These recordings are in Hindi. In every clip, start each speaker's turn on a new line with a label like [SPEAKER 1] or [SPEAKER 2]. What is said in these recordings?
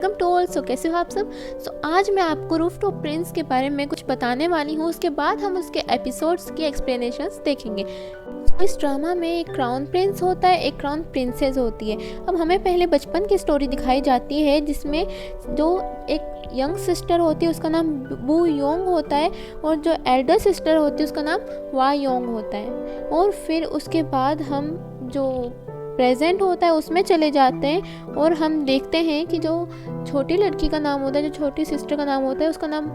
[SPEAKER 1] Welcome to all. सो कैसे हो आप सब। आज मैं आपको रूफटॉप प्रिंस के बारे में कुछ बताने वाली हूँ। उसके बाद हम उसके एपिसोड्स की एक्सप्लेनेशंस देखेंगे। इस ड्रामा में एक क्राउन प्रिंस होता है, एक क्राउन प्रिंसेस होती है। अब हमें पहले बचपन की स्टोरी दिखाई जाती है जिसमें जो एक यंग सिस्टर होती है उसका नाम बू योंग होता है और जो एल्डर सिस्टर होती है उसका नाम वा योंग होता है। और फिर उसके बाद हम जो प्रेजेंट होता है उसमें चले जाते हैं और हम देखते हैं कि जो छोटी लड़की का नाम होता है, जो छोटी सिस्टर का नाम होता है उसका नाम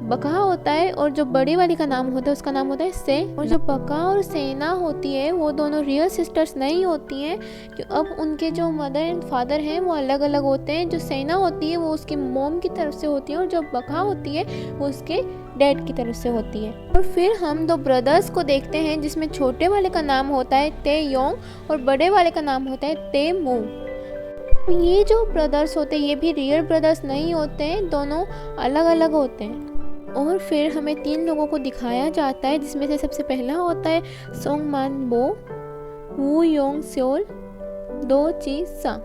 [SPEAKER 1] बका होता है और जो बड़ी वाली का नाम होता है उसका नाम होता है से। और जो बका और सेना होती है वो दोनों रियल सिस्टर्स नहीं होती हैं, कि अब उनके जो मदर एंड फादर हैं वो अलग अलग होते हैं। जो सेना होती है वो उसकी मॉम की तरफ से होती है और जो बका होती है वो उसके डैड की तरफ से होती है। और फिर हम दो ब्रदर्स को देखते हैं जिसमें छोटे वाले का नाम होता है ते योंग और बड़े वाले का नाम होता है ते मू। ये जो ब्रदर्स होते हैं ये भी रियल ब्रदर्स नहीं होते हैं, दोनों अलग अलग होते हैं। और फिर हमें 3 लोगों को दिखाया जाता है जिसमें से सबसे पहला होता है सोंग मान बो, वू योंग स्योल, दो ची सा।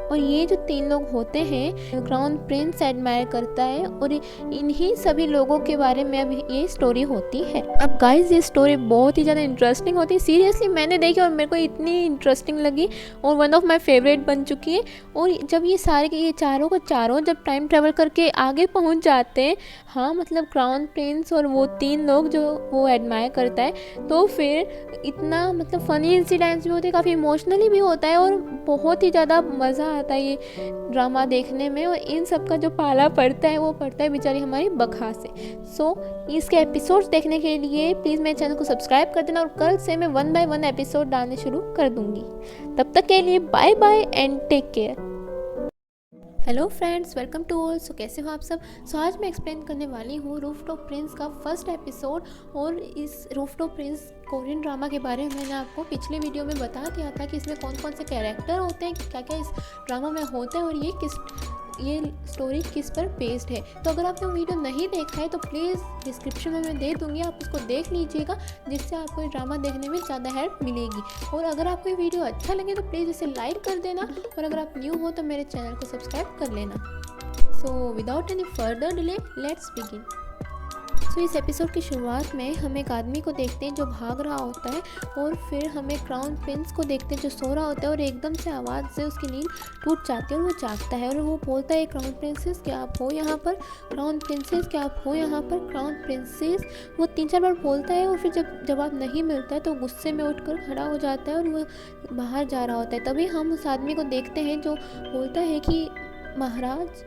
[SPEAKER 1] और ये जो 3 लोग होते हैं क्राउन प्रिंस एडमायर करता है और इन्हीं सभी लोगों के बारे में अब ये स्टोरी होती है। अब गाइस ये स्टोरी बहुत ही ज़्यादा इंटरेस्टिंग होती है। सीरियसली मैंने देखी और मेरे को इतनी इंटरेस्टिंग लगी और वन ऑफ माय फेवरेट बन चुकी है। और जब ये सारे के ये चारों जब टाइम ट्रेवल करके आगे पहुंच जाते हैं, हाँ मतलब क्राउन प्रिंस और वो 3 लोग जो वो एडमायर करता है, तो फिर इतना मतलब फ़नी इंसिडेंट्स भी होते हैं, काफ़ी इमोशनली भी होता है और बहुत ही ज़्यादा मज़ा आता है ये ड्रामा देखने में। और इन सब का जो पाला पड़ता है वो पड़ता है बेचारी हमारी बखा से। इसके एपिसोड्स देखने के लिए प्लीज़ मेरे चैनल को सब्सक्राइब कर देना और कल से मैं 1 बाय 1 एपिसोड डालने शुरू कर दूँगी। तब तक के लिए bye bye and take care. Hello friends, welcome to all. कैसे हो आप सब। आज मैं एक्सप्लेन करने वाली हूँ रूफटॉप प्रिंस का फर्स्ट एपिसोड। और इस रूफटॉप प्रिंस कोरियन ड्रामा के बारे में मैंने आपको पिछले वीडियो में बता दिया था कि इसमें कौन कौन से कैरेक्टर होते हैं, क्या क्या इस ड्रामा में होता है और ये स्टोरी किस पर बेस्ड है। तो अगर आपने वो वीडियो नहीं देखा है तो प्लीज़ डिस्क्रिप्शन में मैं दे दूँगी, आप उसको देख लीजिएगा, जिससे आपको ये ड्रामा देखने में ज़्यादा हेल्प मिलेगी। और अगर आपको ये वीडियो अच्छा लगे तो प्लीज़ इसे लाइक कर देना और अगर आप न्यू हो तो मेरे चैनल को सब्सक्राइब कर लेना। Without any further delay let's begin. इस एपिसोड की शुरुआत में हम एक आदमी को देखते हैं जो भाग रहा होता है और फिर हमें क्राउन प्रिंस को देखते हैं जो सो रहा होता है और एकदम से आवाज़ से उसकी नींद टूट जाती है और वो जागता है और वो बोलता है क्राउन प्रिंसेस क्या आप हो यहाँ पर, क्राउन प्रिंसेस क्या आप हो यहाँ पर, क्राउन प्रिंसेस। वो 3-4 बार बोलता है और फिर जब जवाब नहीं मिलता है तो गुस्से में उठकर खड़ा हो जाता है और वो बाहर जा रहा होता है। तभी हम उस आदमी को देखते हैं जो बोलता है कि महाराज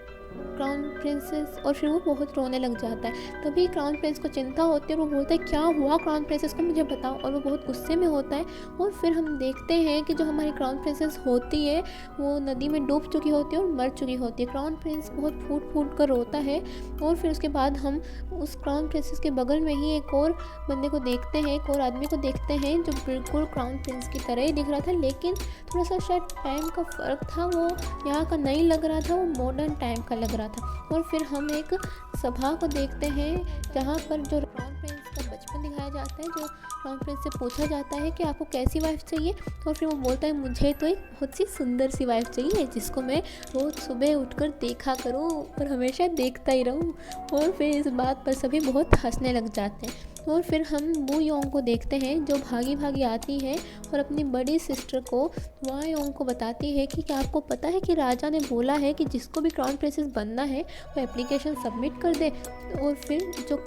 [SPEAKER 1] क्राउन प्रिंसेस, और फिर वो बहुत रोने लग जाता है। तभी क्राउन प्रिंस को चिंता होती है और वो बोलता है क्या हुआ क्राउन प्रिंसेस को मुझे बताओ, और वो बहुत गुस्से में होता है। और फिर हम देखते हैं कि जो हमारी क्राउन प्रिंसेस होती है वो नदी में डूब चुकी होती है और मर चुकी होती है। क्राउन प्रिंस बहुत फूट फूट कर रोता है और फिर उसके बाद हम उस क्राउन प्रिंसेस के बगल में ही एक और बंदे को देखते हैं, एक और आदमी को देखते हैं जो बिल्कुल क्राउन प्रिंस की तरह ही दिख रहा था, लेकिन थोड़ा सा शायद टाइम का फ़र्क था, वो यहाँ का नहीं लग रहा था, वो मॉडर्न टाइम का लग रहा था। और फिर हम एक सभा को देखते हैं जहाँ पर जो क्राउन प्रिंस का बचपन दिखाया जाता है, जो क्राउन प्रिंस से पूछा जाता है कि आपको कैसी वाइफ चाहिए, और फिर वो बोलता है मुझे तो एक बहुत सी सुंदर सी वाइफ चाहिए जिसको मैं रोज़ सुबह उठकर देखा करूँ और हमेशा देखता ही रहूँ। और फिर इस बात पर सभी बहुत हंसने लग जाते हैं। और फिर हम बू योंग को देखते हैं जो भागी भागी आती है और अपनी बड़ी सिस्टर को वा योंग को बताती है कि क्या आपको पता है कि राजा ने बोला है कि जिसको भी क्राउन प्रिंसेस बनना है वो एप्लीकेशन सबमिट कर दे। और फिर जो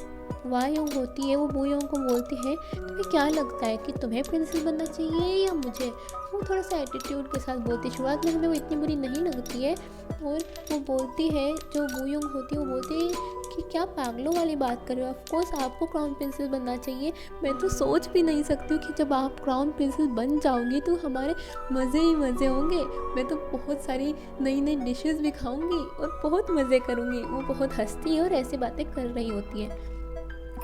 [SPEAKER 1] वा योंग होती है वो बू योंग को बोलती है तुम्हें क्या लगता है कि तुम्हें प्रिंसेस बनना चाहिए या मुझे। वो थोड़ा सा एटीट्यूड के साथ बोलती है, शुरुआत में हमें वो इतनी बुरी नहीं लगती है। और वो बोलती है, जो बू योंग होती है वो बोलती है कि क्या पागलों वाली बात कर रहे हो, ऑफकोर्स आपको क्राउन प्रिंसेस बनना चाहिए। मैं तो सोच भी नहीं सकती हूँ कि जब आप क्राउन प्रिंसेस बन जाओगी तो हमारे मज़े ही मज़े होंगे। मैं तो बहुत सारी नई नई डिशेस भी खाऊंगी और बहुत मज़े करूँगी। वो बहुत हंसती है और ऐसी बातें कर रही होती है।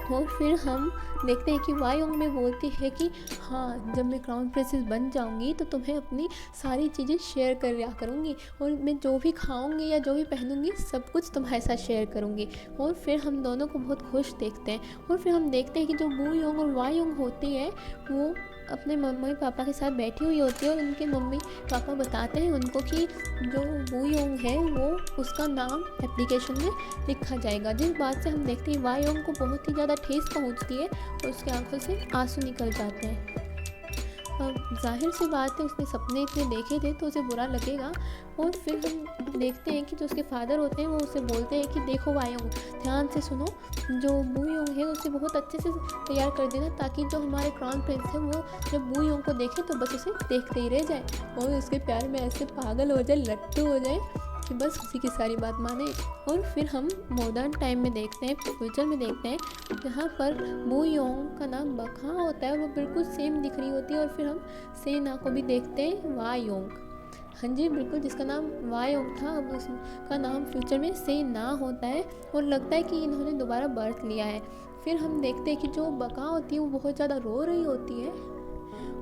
[SPEAKER 1] और फिर हम देखते हैं कि वाई योंग में बोलती है कि हाँ जब मैं क्राउन प्रिंसेस बन जाऊंगी तो तुम्हें अपनी सारी चीज़ें शेयर कर लिया करूँगी और मैं जो भी खाऊंगी या जो भी पहनूंगी सब कुछ तुम्हारे साथ शेयर करूँगी। और फिर हम दोनों को बहुत खुश देखते हैं। और फिर हम देखते हैं कि जो बू योंग और वाई योंग होती है वो अपने मम्मी पापा के साथ बैठी हुई होती है और उनके मम्मी पापा बताते हैं उनको कि जो वू योंग है वो उसका नाम एप्लीकेशन में लिखा जाएगा, जिस बात से हम देखते हैं वाई योंग को बहुत ही ज़्यादा ठेस पहुंचती है और उसकी आंखों से आंसू निकल जाते हैं। अब जाहिर सी बात है, उसने सपने इतने देखे थे तो उसे बुरा लगेगा। और फिर हम देखते हैं कि जो उसके फादर होते हैं वो उसे बोलते हैं कि देखो वायोंग, ध्यान से सुनो, जो वू योंग है उसे बहुत अच्छे से तैयार कर देना ताकि जो हमारे क्राउन प्रिंस है वो जब वू योंग को देखे तो बस उसे देखते ही रह जाए और उसके प्यार में ऐसे पागल हो जाए, लट्टू हो जाए कि बस उसी की सारी बात माने। और फिर हम मॉडर्न टाइम में देखते हैं, फ्यूचर में देखते हैं, जहाँ पर वू योंग का नाम बका होता है, वो बिल्कुल सेम दिख रही होती है। और फिर हम सेना को भी देखते हैं वा योंग, हाँ जी बिल्कुल, जिसका नाम वा योंग था अब उसका नाम फ्यूचर में सेना होता है और लगता है कि इन्होंने दोबारा बर्थ लिया है। फिर हम देखते हैं कि जो बका होती है वो बहुत ज़्यादा रो रही होती है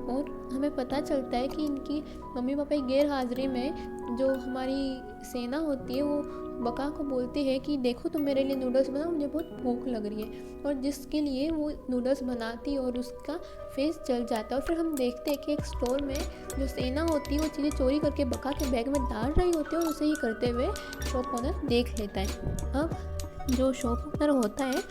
[SPEAKER 1] और हमें पता चलता है कि इनकी मम्मी पापा की गैर हाजिरी में जो हमारी सेना होती है वो बका को बोलती है कि देखो तुम मेरे लिए नूडल्स बनाओ, मुझे बहुत भूख लग रही है, और जिसके लिए वो नूडल्स बनाती है और उसका फेस जल जाता है। और फिर हम देखते हैं कि एक स्टोर में जो सेना होती है वो चीज़ें चोरी करके बका के बैग में डाल रही होती है और उसे ही करते हुए शॉप ओनर देख लेता है। अब जो शॉप ओनर होता है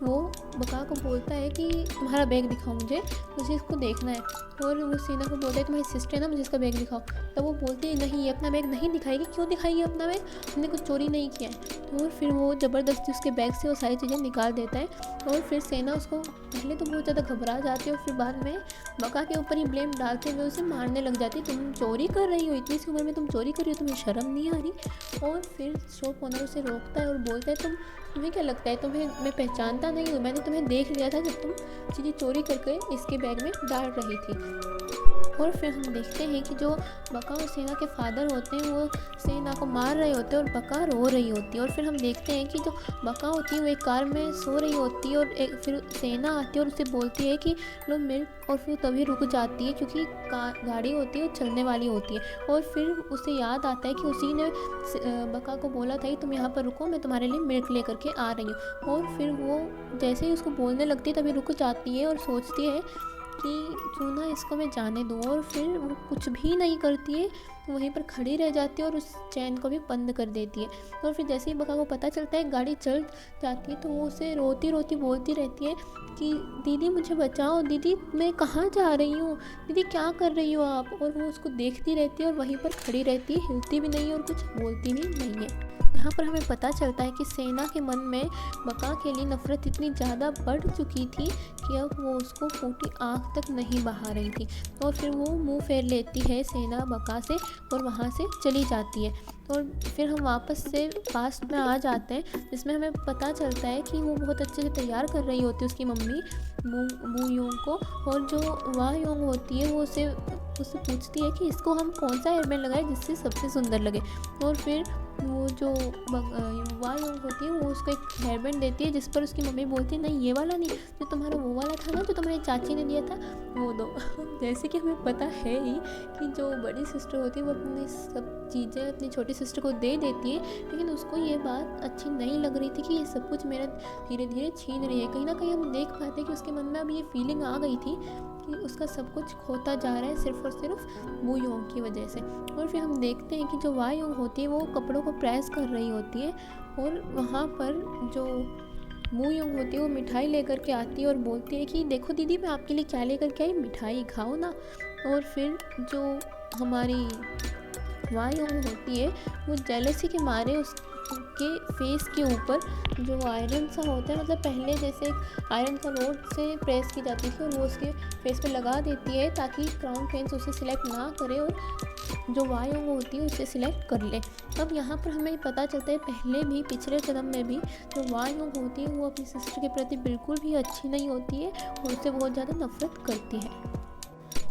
[SPEAKER 1] वो बका को बोलता है कि तुम्हारा बैग दिखाओ, मुझे इसको देखना है। और वो सेना को बोलता है तुम्हारी सिस्टर है ना, मुझे इसका बैग दिखाओ। तब वो बोलती है नहीं, ये अपना बैग नहीं दिखाएगी। क्यों दिखाएगी अपना बैग, हमने कुछ चोरी नहीं किया है। तो फिर वो ज़बरदस्ती उसके बैग से वो सारी चीज़ें निकाल देता है और फिर सेना उसको पहले तो बहुत ज़्यादा घबरा जाती है और फिर बाद में बका के ऊपर ही ब्लेम डालते हुए उसे मारने लग जाती है। तुम चोरी कर रही हो, इतनी सी उम्र में तुम चोरी कर रही हो, तुम्हें शर्म नहीं आ रही। और फिर शॉप ओनर उसे रोकता है और बोलता है तुम्हें क्या लगता है, तुम्हें मैं पहचानता नहीं हूँ, मैंने तुम्हें देख लिया था जब तुम चीज़ें चोरी करके इसके बैग में डाल रही थी। और फिर हम देखते हैं कि जो बका और सेना के फादर होते हैं वो सेना को मार रहे होते हैं और बका रो रही होती है। और फिर हम देखते हैं कि जो बका होती है वो एक कार में सो रही होती है और फिर सेना आती है और उसे बोलती है कि लो मिल, और फिर तभी रुक जाती है क्योंकि गाड़ी होती है वो चलने वाली होती है। और फिर उसे याद आता है कि उसी ने बका को बोला था कि तुम यहाँ पर रुको, मैं तुम्हारे लिए मिल्क लेकर के आ रही हूँ। और फिर वो जैसे ही उसको बोलने लगती है तभी रुक जाती है और सोचती है कि क्यों ना इसको मैं जाने दूँ। और फिर वो कुछ भी नहीं करती है, वहीं पर खड़ी रह जाती है और उस चैन को भी बंद कर देती है। और फिर जैसे ही बका को पता चलता है गाड़ी चल जाती है तो वो उसे रोती रोती बोलती रहती है कि दीदी मुझे बचाओ, दीदी मैं कहाँ जा रही हूँ, दीदी क्या कर रही हो आप। और वो उसको देखती रहती है और वहीं पर खड़ी रहती है, हिलती भी नहीं है और कुछ बोलती भी नहीं है। यहाँ पर हमें पता चलता है कि सेना के मन में बका के लिए नफ़रत इतनी ज़्यादा बढ़ चुकी थी कि अब वो उसको फूटी आँख तक नहीं बहा रही थी। और फिर वो मुंह फेर लेती है सेना बका से और वहाँ से चली जाती है। और फिर हम वापस से पास्ट में आ जाते हैं जिसमें हमें पता चलता है कि वो बहुत अच्छे से तैयार कर रही होती है उसकी मम्मी वू योंग को। और जो वा योंग होती है वो उससे पूछती है कि इसको हम कौन सा हेयरबैंड लगाए जिससे सबसे सुंदर लगे। और फिर वो जो वा योंग होती है वो उसको एक हेयरबैंड देती है जिस पर उसकी मम्मी बोलती है नहीं ये वाला नहीं, जो तुम्हारा वो वाला था ना जो तुम्हारी चाची ने दिया था वो दो। जैसे कि हमें पता है ही कि जो बड़ी सिस्टर होती है वो अपनी सब चीज़ें अपनी छोटी सिस्टर को दे देती है, लेकिन उसको ये बात अच्छी नहीं लग रही थी कि ये सब कुछ मेरा धीरे धीरे छीन रही है। कहीं ना कहीं हम देख पाते हैं कि उसके मन में अब ये फीलिंग आ गई थी कि उसका सब कुछ खोता जा रहा है सिर्फ और सिर्फ वू योंग की वजह से। और फिर हम देखते हैं कि जो वा योंग होती है वो कपड़ों को प्रेस कर रही होती है और वहाँ पर जो वू योंग होती है वो मिठाई लेकर के आती है और बोलती है कि देखो दीदी मैं आपके लिए क्या लेकर के आई, मिठाई खाओ ना। और फिर जो हमारी वा योंग होती है वो जेलसी के मारे उसके फेस के ऊपर जो आयरन सा होता है, मतलब पहले जैसे एक आयरन का रोड से प्रेस की जाती थी और वो उसके फेस पे लगा देती है ताकि क्राउन प्रिंस उसे सिलेक्ट ना करे और जो वा योंग होती है उसे सिलेक्ट कर ले। अब यहाँ पर हमें पता चलता है पहले भी पिछले जन्म में भी जो वा योंग होती है वो अपनी सिस्टर के प्रति बिल्कुल भी अच्छी नहीं होती है और उससे बहुत ज़्यादा नफरत करती है।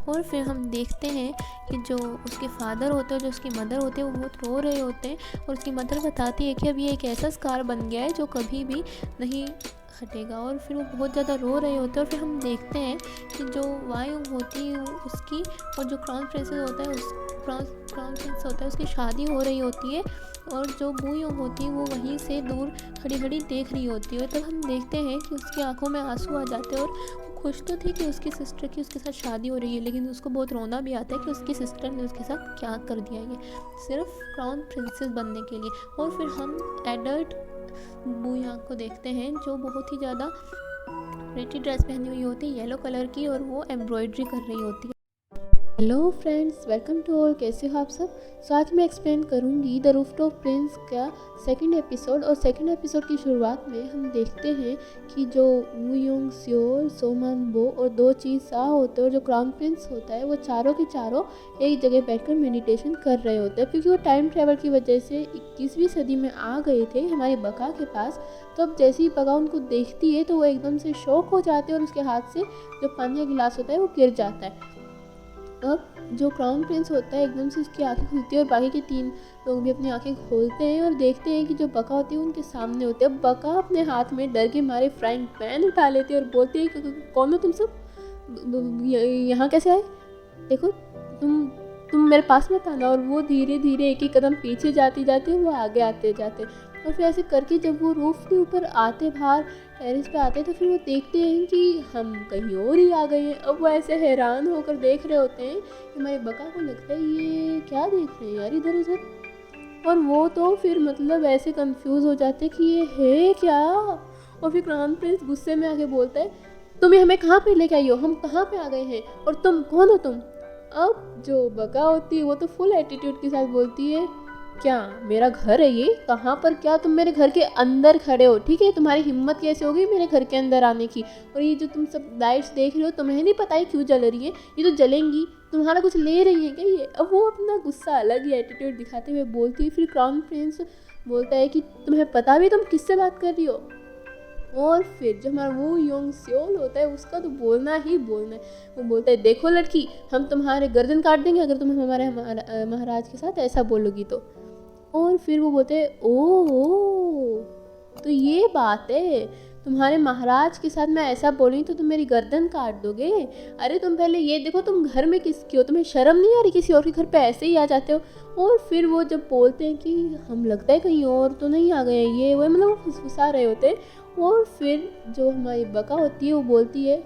[SPEAKER 1] और फिर हम देखते हैं कि जो उसके फादर होते हैं जो उसकी मदर होती है वो बहुत रो रहे होते हैं और उसकी मदर बताती है कि अब ये एक ऐसा स्कार बन गया है जो कभी भी नहीं हटेगा। और फिर वो बहुत ज़्यादा रो रहे होते हैं। और फिर हम देखते हैं कि जो वा योंग होती है उसकी और जो क्राउन प्रिंसेस होता है क्राउन प्रिंस होता है उसकी शादी हो रही होती है और जो वू योंग होती है वो वहीं से दूर खड़ी खड़ी देख रही होती है। तब हम देखते हैं कि उसकी आंखों में आंसू आ जाते हैं और खुश तो थी कि उसकी सिस्टर की उसके साथ शादी हो रही है, लेकिन उसको बहुत रोना भी आता है कि उसकी सिस्टर ने उसके साथ क्या कर दिया ये सिर्फ क्राउन प्रिंसेस बनने के लिए। और फिर हम एडल्ट बू यांग को देखते हैं जो बहुत ही ज़्यादा प्रिटी ड्रेस पहनी हुई होती है येलो कलर की, और वो एम्ब्रॉयडरी कर रही होती है। Hello friends, welcome to all. कैसे हो आप सब? सो आज मैं एक्सप्लेन करूँगी द रूफटॉप प्रिंस का सेकंड एपिसोड। और सेकंड एपिसोड की शुरुआत में हम देखते हैं कि जो वू योंग स्योल, सो मान बो और दो चीज सा होते हैं, और जो क्राउन प्रिंस होता है वो चारों के चारों एक जगह बैठकर मेडिटेशन कर रहे होते हैं, क्योंकि वो टाइम ट्रेवल की वजह से 21वीं सदी में आ गए थे हमारी बका के पास। तो अब जैसे ही बका उनको देखती है तो वो एकदम से शॉक हो जाती है और उसके हाथ से जो पानी का गिलास होता है वो गिर जाता है। अब जो क्राउन प्रिंस होता है एकदम से उसकी आंखें खुलती है और बाकी के 3 लोग भी अपनी आंखें खोलते हैं और देखते हैं कि जो बका होती है उनके सामने होते हैं। बका अपने हाथ में डर के मारे फ्राइंग पैन उठा लेते हैं और बोलते हैं कि कौन हो तुम सब, यहाँ कैसे आए? देखो तुम मेरे पास मत आना। और वो धीरे धीरे एक कदम पीछे जाती जाती है, वो आगे आते जाते। और फिर ऐसे करके जब वो रूफ के ऊपर आते, बाहर टेरिस पे आते, तो फिर वो देखते हैं कि हम कहीं और ही आ गए हैं। अब वो ऐसे हैरान होकर देख रहे होते हैं कि हमारे बका को लगता है ये क्या देख रहे हैं यार इधर उधर। और वो तो फिर मतलब ऐसे कंफ्यूज हो जाते हैं कि ये है क्या। और फिर क्राउन प्रिंस गुस्से में आके बोलता है तुम हमें कहाँ पे लेके आई हो, हम कहाँ पे आ गए हैं, और तुम कौन हो तुम? अब जो बका होती है वो तो फुल एटीट्यूड के साथ बोलती है क्या मेरा घर है ये? कहाँ पर? क्या तुम मेरे घर के अंदर खड़े हो? ठीक है, तुम्हारी हिम्मत कैसे होगी मेरे घर के अंदर आने की? और ये जो तुम सब लाइट्स देख रहे हो तुम्हें नहीं पता है क्यों जल रही है? ये तो जलेंगी, तुम्हारा कुछ ले रही है क्या ये? अब वो अपना गुस्सा अलग ही एटीट्यूड दिखाते हुए बोलती है। फिर क्राउन प्रिंस बोलता है कि तुम्हें पता भी तुम किससे बात कर रही हो? और फिर जो हमारा वू योंग स्योल होता है उसका तो बोलना ही बोलना है। वो बोलता है देखो लड़की, हम तुम्हारे गर्दन काट देंगे अगर तुम हमारे महाराज के साथ ऐसा बोलोगी तो। और फिर वो बोलते हैं ओ तो ये बात है, तुम्हारे महाराज के साथ मैं ऐसा बोलूँ तो तुम मेरी गर्दन काट दोगे? अरे तुम पहले ये देखो तुम घर में किसकी हो, तुम्हें शर्म नहीं आ रही? किसी और के घर पे ऐसे ही आ जाते हो। और फिर वो जब बोलते हैं कि हम लगता है कहीं और तो नहीं आ गए, ये वो मतलब वो फुसफुसा रहे होते हैं। और फिर जो हमारी बका होती है वो बोलती है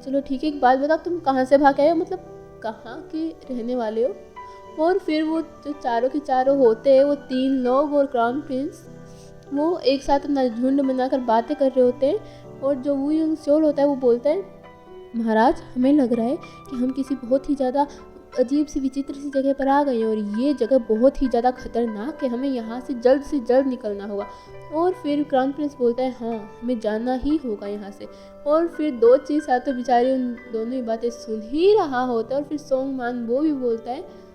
[SPEAKER 1] चलो ठीक है, एक बात बताओ तुम कहाँ से भाग आए हो, मतलब कहाँ के रहने वाले हो? और फिर वो जो चारों के चारों होते हैं वो 3 लोग और क्राउन प्रिंस वो एक साथ अपना झुंड बनाकर बातें कर रहे होते हैं। और जो वू योंग स्योल होता है वो बोलता है महाराज हमें लग रहा है कि हम किसी बहुत ही ज़्यादा अजीब सी विचित्र सी जगह पर आ गए हैं, और ये जगह बहुत ही ज़्यादा खतरनाक है, हमें यहाँ से जल्द निकलना होगा। और फिर क्राउन प्रिंस बोलता है हाँ हमें जाना ही होगा यहाँ से। और फिर 2 चीज़ साथ तो बेचारे उन दोनों ही बातें सुन ही रहा होता है। और फिर सोंग मान वो भी बोलता है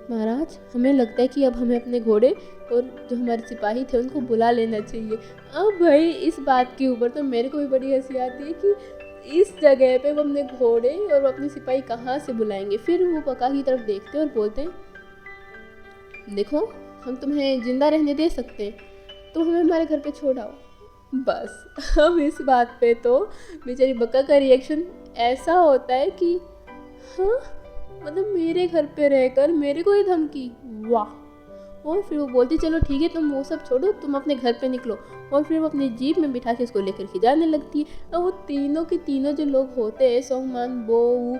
[SPEAKER 1] महाराज हमें लगता है कि अब हमें अपने घोड़े और जो हमारे सिपाही थे उनको बुला लेना चाहिए। अब भाई इस बात के ऊपर तो मेरे को भी बड़ी हंसी आती है कि इस जगह पे वो अपने घोड़े और अपने सिपाही कहाँ से बुलाएंगे। फिर वो बका की तरफ देखते हैं और बोलते हैं देखो हम तुम्हें जिंदा रहने दे सकते हैं, तुम हमें हमारे घर पे छोड़ आओ बस। अब इस बात पे तो बेचारी बका का रिएक्शन ऐसा होता है कि हाँ मतलब मेरे घर पे रहकर मेरे को ही धमकी, वाह। और फिर वो बोलती चलो ठीक है तुम वो सब छोड़ो, तुम अपने घर पे निकलो। और फिर वो अपनी जीप में बिठा के उसको लेकर के जाने लगती है। और वो तीनों के तीनों जो लोग होते हैं सोंग मान बो,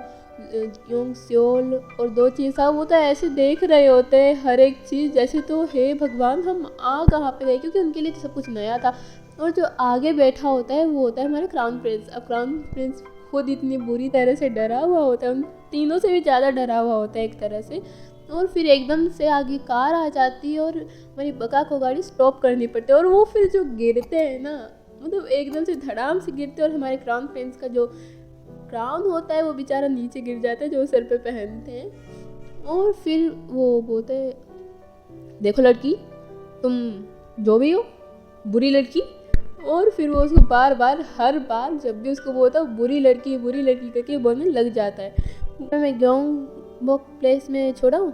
[SPEAKER 1] योंग स्योल और 2 चीज़ वो तो ऐसे देख रहे होते हैं हर एक चीज़ जैसे तो हे भगवान हम आ कहाँ पे गए, क्योंकि उनके लिए तो सब कुछ नया था। और जो आगे बैठा होता है वो होता है हमारा क्राउन प्रिंस। अब क्राउन प्रिंस खुद इतनी बुरी तरह से डरा हुआ होता है, उन तीनों से भी ज़्यादा डरा हुआ होता है एक तरह से। और फिर एकदम से आगे कार आ जाती है और हमारी बका को गाड़ी स्टॉप करनी पड़ती है। और वो फिर जो गिरते हैं ना, मतलब एकदम से धड़ाम से गिरते हैं और हमारे क्राउन प्रिंस का जो क्राउन होता है वो बेचारा नीचे गिर जाता है जो सर पे पहनते हैं। और फिर वो बोलते हैं देखो लड़की तुम जो भी हो बुरी लड़की। और फिर वो उसको बार बार हर बार जब भी उसको बोलता है बुरी लड़की करके बोलने लग जाता है। मैं गयोंगबोक प्लेस में छोड़ा हूँ।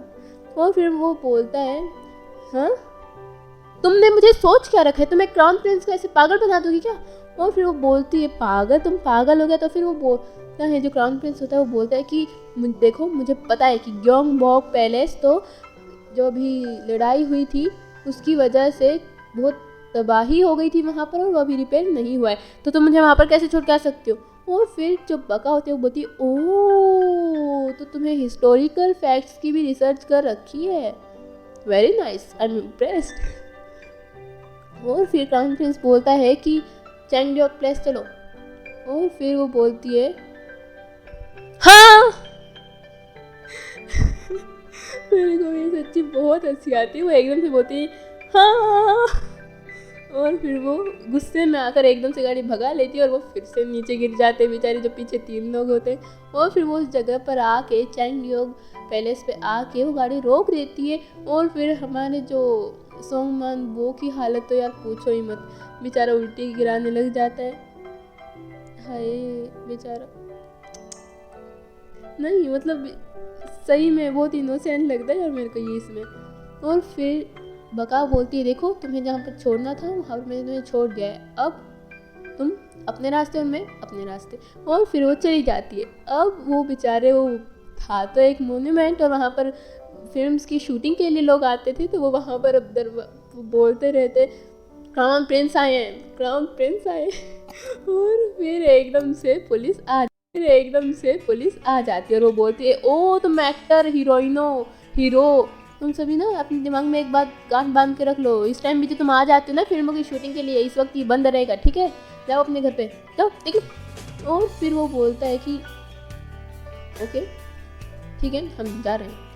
[SPEAKER 1] और फिर वो बोलता है हाँ तुमने मुझे सोच क्या रखा है, तुम्हें क्राउन प्रिंस को ऐसे पागल बना दोगी क्या? और फिर वो बोलती है पागल, तुम पागल हो गया? तो फिर वो बोलता है जो क्राउन प्रिंस होता है वो बोलता है कि देखो मुझे पता है कि गयोंगबोक पैलेस तो जो भी लड़ाई हुई थी उसकी वजह से बहुत तबाही हो गई थी वहाँ पर और वो अभी रिपेयर नहीं हुआ है, तो तुम मुझे वहाँ पर कैसे छोड़ के आ सकती हो? और फिर जो बका होती है वो बोलती है, ओह तो तुम्हें हिस्टोरिकल फैक्ट्स की भी रिसर्च कर रखी है, very nice, I am impressed. और फिर क्राउन प्रिंस बोलता है कि चैंगडियोक प्लेस चलो। और फिर वो बोलती है हाँ। मेरे को ये सच्ची बहुत हंसी आती है। वो एकदम से बोलती है हाँ, और फिर वो गुस्से में आकर एकदम से गाड़ी भगा लेती है और वो फिर से नीचे गिर जाते हैं बेचारे जो पीछे 3 लोग होते हैं। और फिर वो उस जगह पर आके चैंगडियोक पैलेस पे आके वो गाड़ी रोक देती है। और फिर हमारे जो सोंगमान वो की हालत तो यार पूछो ही मत, बेचारा उल्टी गिराने लग जाता है। हाय बेचारा, नहीं मतलब सही में बहुत इनोसेंट लगता है यार मेरे को ये इसमें। और फिर बका बोलती है देखो तुम्हें जहाँ पर छोड़ना था वहाँ पर मैंने तुम्हें छोड़ दिया है, अब तुम अपने रास्ते और मैं अपने रास्ते। और फिर वो चली जाती है। अब वो बेचारे, वो था तो एक मोन्यूमेंट और वहाँ पर फिल्म्स की शूटिंग के लिए लोग आते थे, तो वो वहाँ पर बोलते रहते क्राउन प्रिंस आए हैं, क्राउन प्रिंस आए। और फिर एकदम से पुलिस आ जाती है और वो बोलती है ओ तुम एक्टर, हीरोइनो, हीरो, तुम सभी ना अपने दिमाग में एक बात गांठ बांध के रख लो, इस टाइम भी जो तुम आ जाते हो ना फिल्मों की शूटिंग के लिए, इस वक्त ये बंद रहेगा, ठीक है, जाओ अपने घर पे जाओ, ठीक है। और फिर वो बोलता है कि ओके ठीक है हम जा रहे हैं।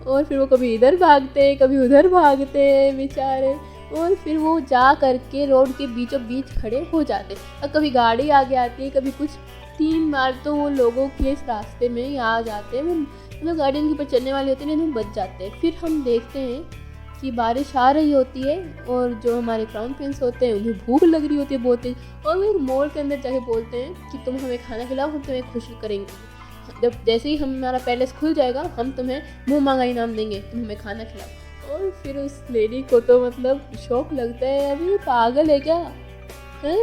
[SPEAKER 1] और फिर वो कभी इधर भागते कभी उधर भागते बेचारे। और फिर वो जा करके रोड के बीचों बीच खड़े हो जाते और कभी गाड़ी आगे आती है कभी कुछ। 3 बार तो वो लोगों के इस रास्ते में ही आ जाते हैं, वो मतलब गाड़ी उनके ऊपर चलने वाली होती है लेकिन बच जाते हैं। फिर हम देखते हैं कि बारिश आ रही होती है और जो हमारे क्राउन प्रिंस होते हैं उन्हें भूख लग रही होती है बहुत तेज, और वो एक मॉल के अंदर जाके बोलते हैं कि तुम हमें खाना खिलाओ, हम तुम्हें खुश करेंगे, जब जैसे ही हमारा पैलेस खुल जाएगा हम तुम्हें मुँह मांगा इनाम देंगे, तुम हमें खाना खिलाओ। और फिर उस लेडी को तो मतलब शौक लगता है, अभी पागल है क्या है,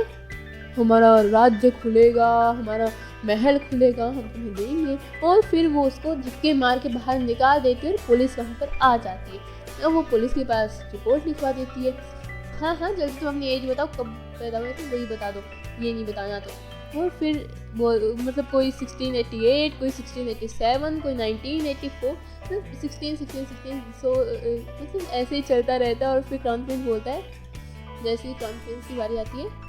[SPEAKER 1] हमारा राज्य खुलेगा, हमारा महल खुलेगा, हम तुम्हें देंगे। और फिर वो उसको धक्के मार के बाहर निकाल देती है और पुलिस वहाँ पर आ जाती है। अब वो पुलिस के पास रिपोर्ट लिखवा देती है, हाँ जल्दी तुम अपनी एज बताओ, कब पैदा हुए थे वही बता दो, ये नहीं बताना तो। और फिर वो मतलब कोई 1688, कोई 1687, कोई 1984, 16 सो मतलब ऐसे ही चलता रहता है। और फिर क्राउन प्रिंस बोलता है, जैसे ही क्राउन प्रिंस की बारी आती है,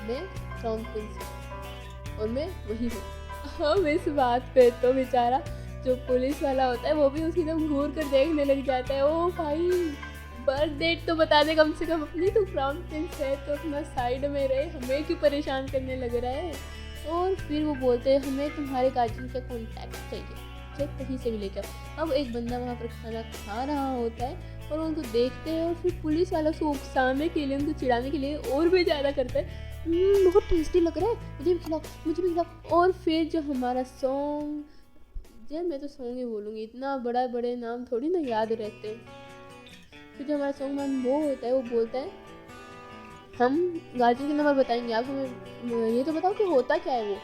[SPEAKER 1] मैं क्राउन प्रिंस हूँ और मैं वही हूँ। अब इस बात पे तो बेचारा जो पुलिस वाला होता है वो भी उसकी तरफ घूर कर देखने लग जाता है, ओ भाई बर्थ डेट तो बता दे कम से कम अपनी, तो क्राउन प्रिंस है तो अपना साइड में रहे, हमें क्यों परेशान करने लग रहा है। और फिर वो बोलते हैं हमें तुम्हारे गार्जियन का कॉन्टैक्ट चाहिए, चेक कहीं से भी लेकर। अब एक बंदा वहाँ पर खाना खा रहा होता है और उनको देखते हैं और फिर पुलिस वाला उसको उकसाने के लिए, उनको चिढ़ाने के लिए और भी ज़्यादा करता है, बहुत टेस्टी लग रहा है, मुझे भी खिलाओ। और फिर जो हमारा सॉन्ग, यार मैं तो सॉन्ग ही बोलूँगी, इतना बड़े नाम थोड़ी ना याद रहते हैं। फिर जो हमारा सॉन्ग मैन वो होता है वो बोलता है हम गार्जियन के नंबर बताएंगे, आप हमें ये तो बताओ कि होता क्या है वो।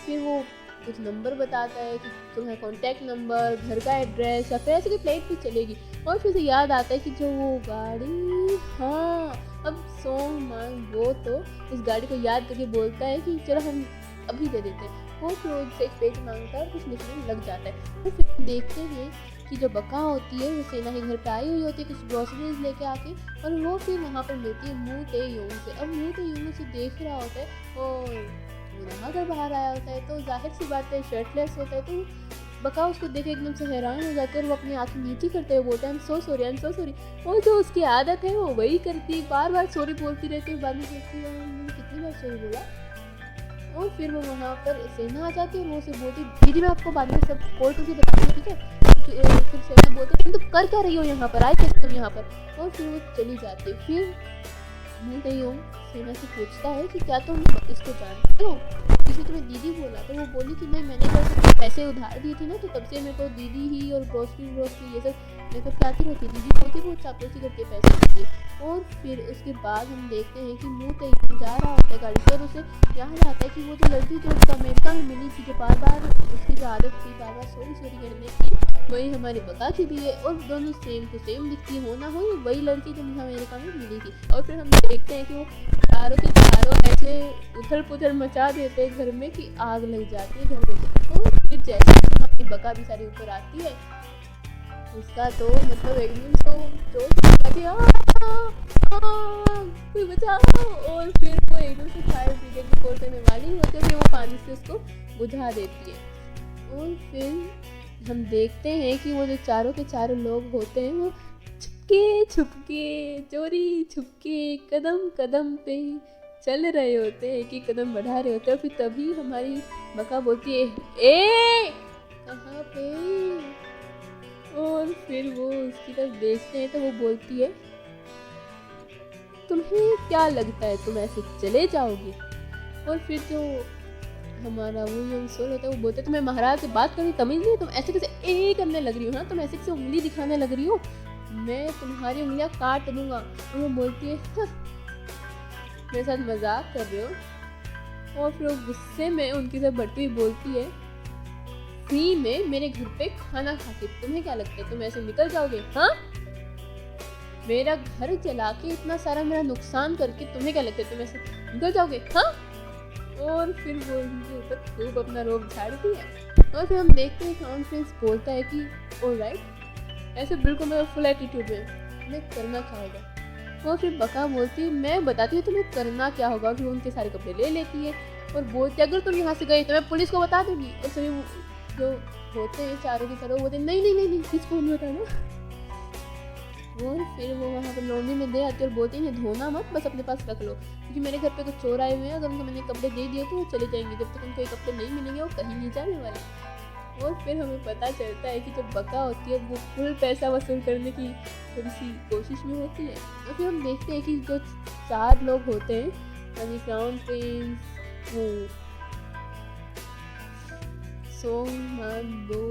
[SPEAKER 1] फिर वो कुछ नंबर बताता है कि तुम्हारा कॉन्टैक्ट नंबर, घर का एड्रेस या फिर ऐसे की फ्लाइट भी चलेगी। और फिर से याद आता है कि जो वो गाड़ी, हाँ अब सॉन्ग मैन वो तो उस गाड़ी को याद करके बोलता है कि चलो हम अभी दे देते हैं। वो फिर उससे एक पेज मांगता है और कुछ लिखने लग जाता है। तो फिर देखते हैं कि जो बका होती है वो सेना के घर पे आई हुई होती है कुछ ग्रोसरीज लेके आके, और वो फिर वहाँ पर मिलती है मू ते योंग से। अब मू ते योंग से देख रहा होता है और नहा कर बाहर आया होता है, तो जाहिर सी बात है शर्टलेस होता है, तो बका उसको देख एकदम से हैरान हो जाते हैं और वो अपनी आँखें नीची करते हुए बोलते हैं आई एम सो सॉरी। और जो उसकी आदत है वो वही करती, बार बार सॉरी बोलती रहती है, बाद में सोचती है मैंने कितनी बार सॉरी बोला। और फिर वो वहाँ पर सेना आ जाती है और वो उसे बोलती दीदी मैं आपको बाद में सब कॉल करके बताऊँगी, ठीक है। फिर सेना बोलते तुम तो कर क्या रही हो यहाँ पर, आए कैसे तुम यहाँ पर। और फिर वो चली जाती है। फिर मैं गई हूँ सेना से पूछता है कि क्या तुम इसको जानते हो, किसी तुम्हें दीदी बोला। तो वो बोली कि नहीं मैंने तो पैसे उधार दिए थे ना, तो तब से मेरे को दीदी ही और ग्रोसरी ये सब लेकर के आती रहती, दीदी बोलती बहुत चापलूसी करके पैसे दीजिए। और फिर उसके बाद हम देखते हैं कि मुँह तक जा रहा होता है गाड़ी पर, उसे याद आता है कि वो जो लड़की जो उसको अमेरिका में मिली थी, जो बार बार उसकी जो आदत थी बार बार सॉरी करने की, वही हमारी बका की भी है और दोनों सेम टू सेम दिखती हो ना हो, वही लड़की जो मुझे अमेरिका में मिली थी। और फिर हम देखते हैं कि वो चारों के चारों ऐसे उथल पुथल मचा देते हैं घर में कि आग लग जाती है घर में। और फिर जैसे ही हमारी बका भी सारी ऊपर आती है, उसका तो मतलब एकदम तो कोई बचाओ। और फिर वो एकदम से फायर ब्रिगेड की कॉल करने वाली होती है, फिर वो पानी से उसको बुझा देती है। और फिर हम देखते हैं कि वो जो चारों के चारों लोग होते हैं वो छुपके चोरी छुपके कदम कदम पे चल रहे होते हैं, कि कदम बढ़ा रहे होते हैं। फिर तभी हमारी बका बोलती है, ए कहाँ पे। और फिर वो उसकी तरफ देखते हैं तो वो बोलती है, तुम्हें क्या लगता है तुम ऐसे चले जाओगे। और फिर जो हमारा वो यंग सोल होता है वो बोलते है, तुम्हें महाराज से बात करनी तमीज नहीं, तुम ऐसे कैसे ए करने लग रही हो, हाँ तुम ऐसे कैसे उंगली दिखाने लग रही हो, मैं तुम्हारी उंगलियां काट दूंगा। और वो बोलती है, मेरे साथ मजाक कर रहे हो। और फिर वो गुस्से में उनकी तरफ बढ़ती हुई बोलती है, फ्री में मेरे घर पे खाना खा के तुम्हें क्या लगता है तुम ऐसे निकल जाओगे, हाँ मेरा घर जला के इतना सारा मेरा नुकसान करके तुम्हें क्या लगता है तुम ऐसे निकल जाओगे, हाँ। और फिर वो उनके ऊपर खूब अपना रोब झाड़ती है। और फिर हम देखते हैं क्राउन प्रिंस बोलता है कि ऑलराइट, ऐसे बिल्कुल मैं फुल एटीट्यूड में, मैं करना क्या होगा। और फिर बका बोलती है, मैं बताती हूँ तुम्हें करना क्या होगा। फिर उनके सारे कपड़े ले लेती है और बोलती है, अगर तुम यहाँ से गए तो मैं पुलिस को बता दूंगी। और सभी जो होते हैं चारों की तरह बोलते नहीं नहीं नहीं नहीं किसको नहीं बताना। और फिर वो वहाँ पर लॉन्ड्री में दे आती है और बोलती है, धोना मत, बस अपने पास रख लो, क्योंकि मेरे घर पे कुछ चोर आए हुए हैं, अगर उनको मैंने कपड़े दे दिए तो वो चले जाएंगे, जब तक उनको ये कपड़े नहीं मिलेंगे वो कहीं नहीं जाने वाले। और फिर हमें पता चलता है कि जो बका होती है वो फुल पैसा वसूल करने की थोड़ी सी कोशिश में होती है। और फिर हम देखते हैं कि जो 4 लोग होते हैं, यानी क्राउन प्रिंस, वो सोंग मान दो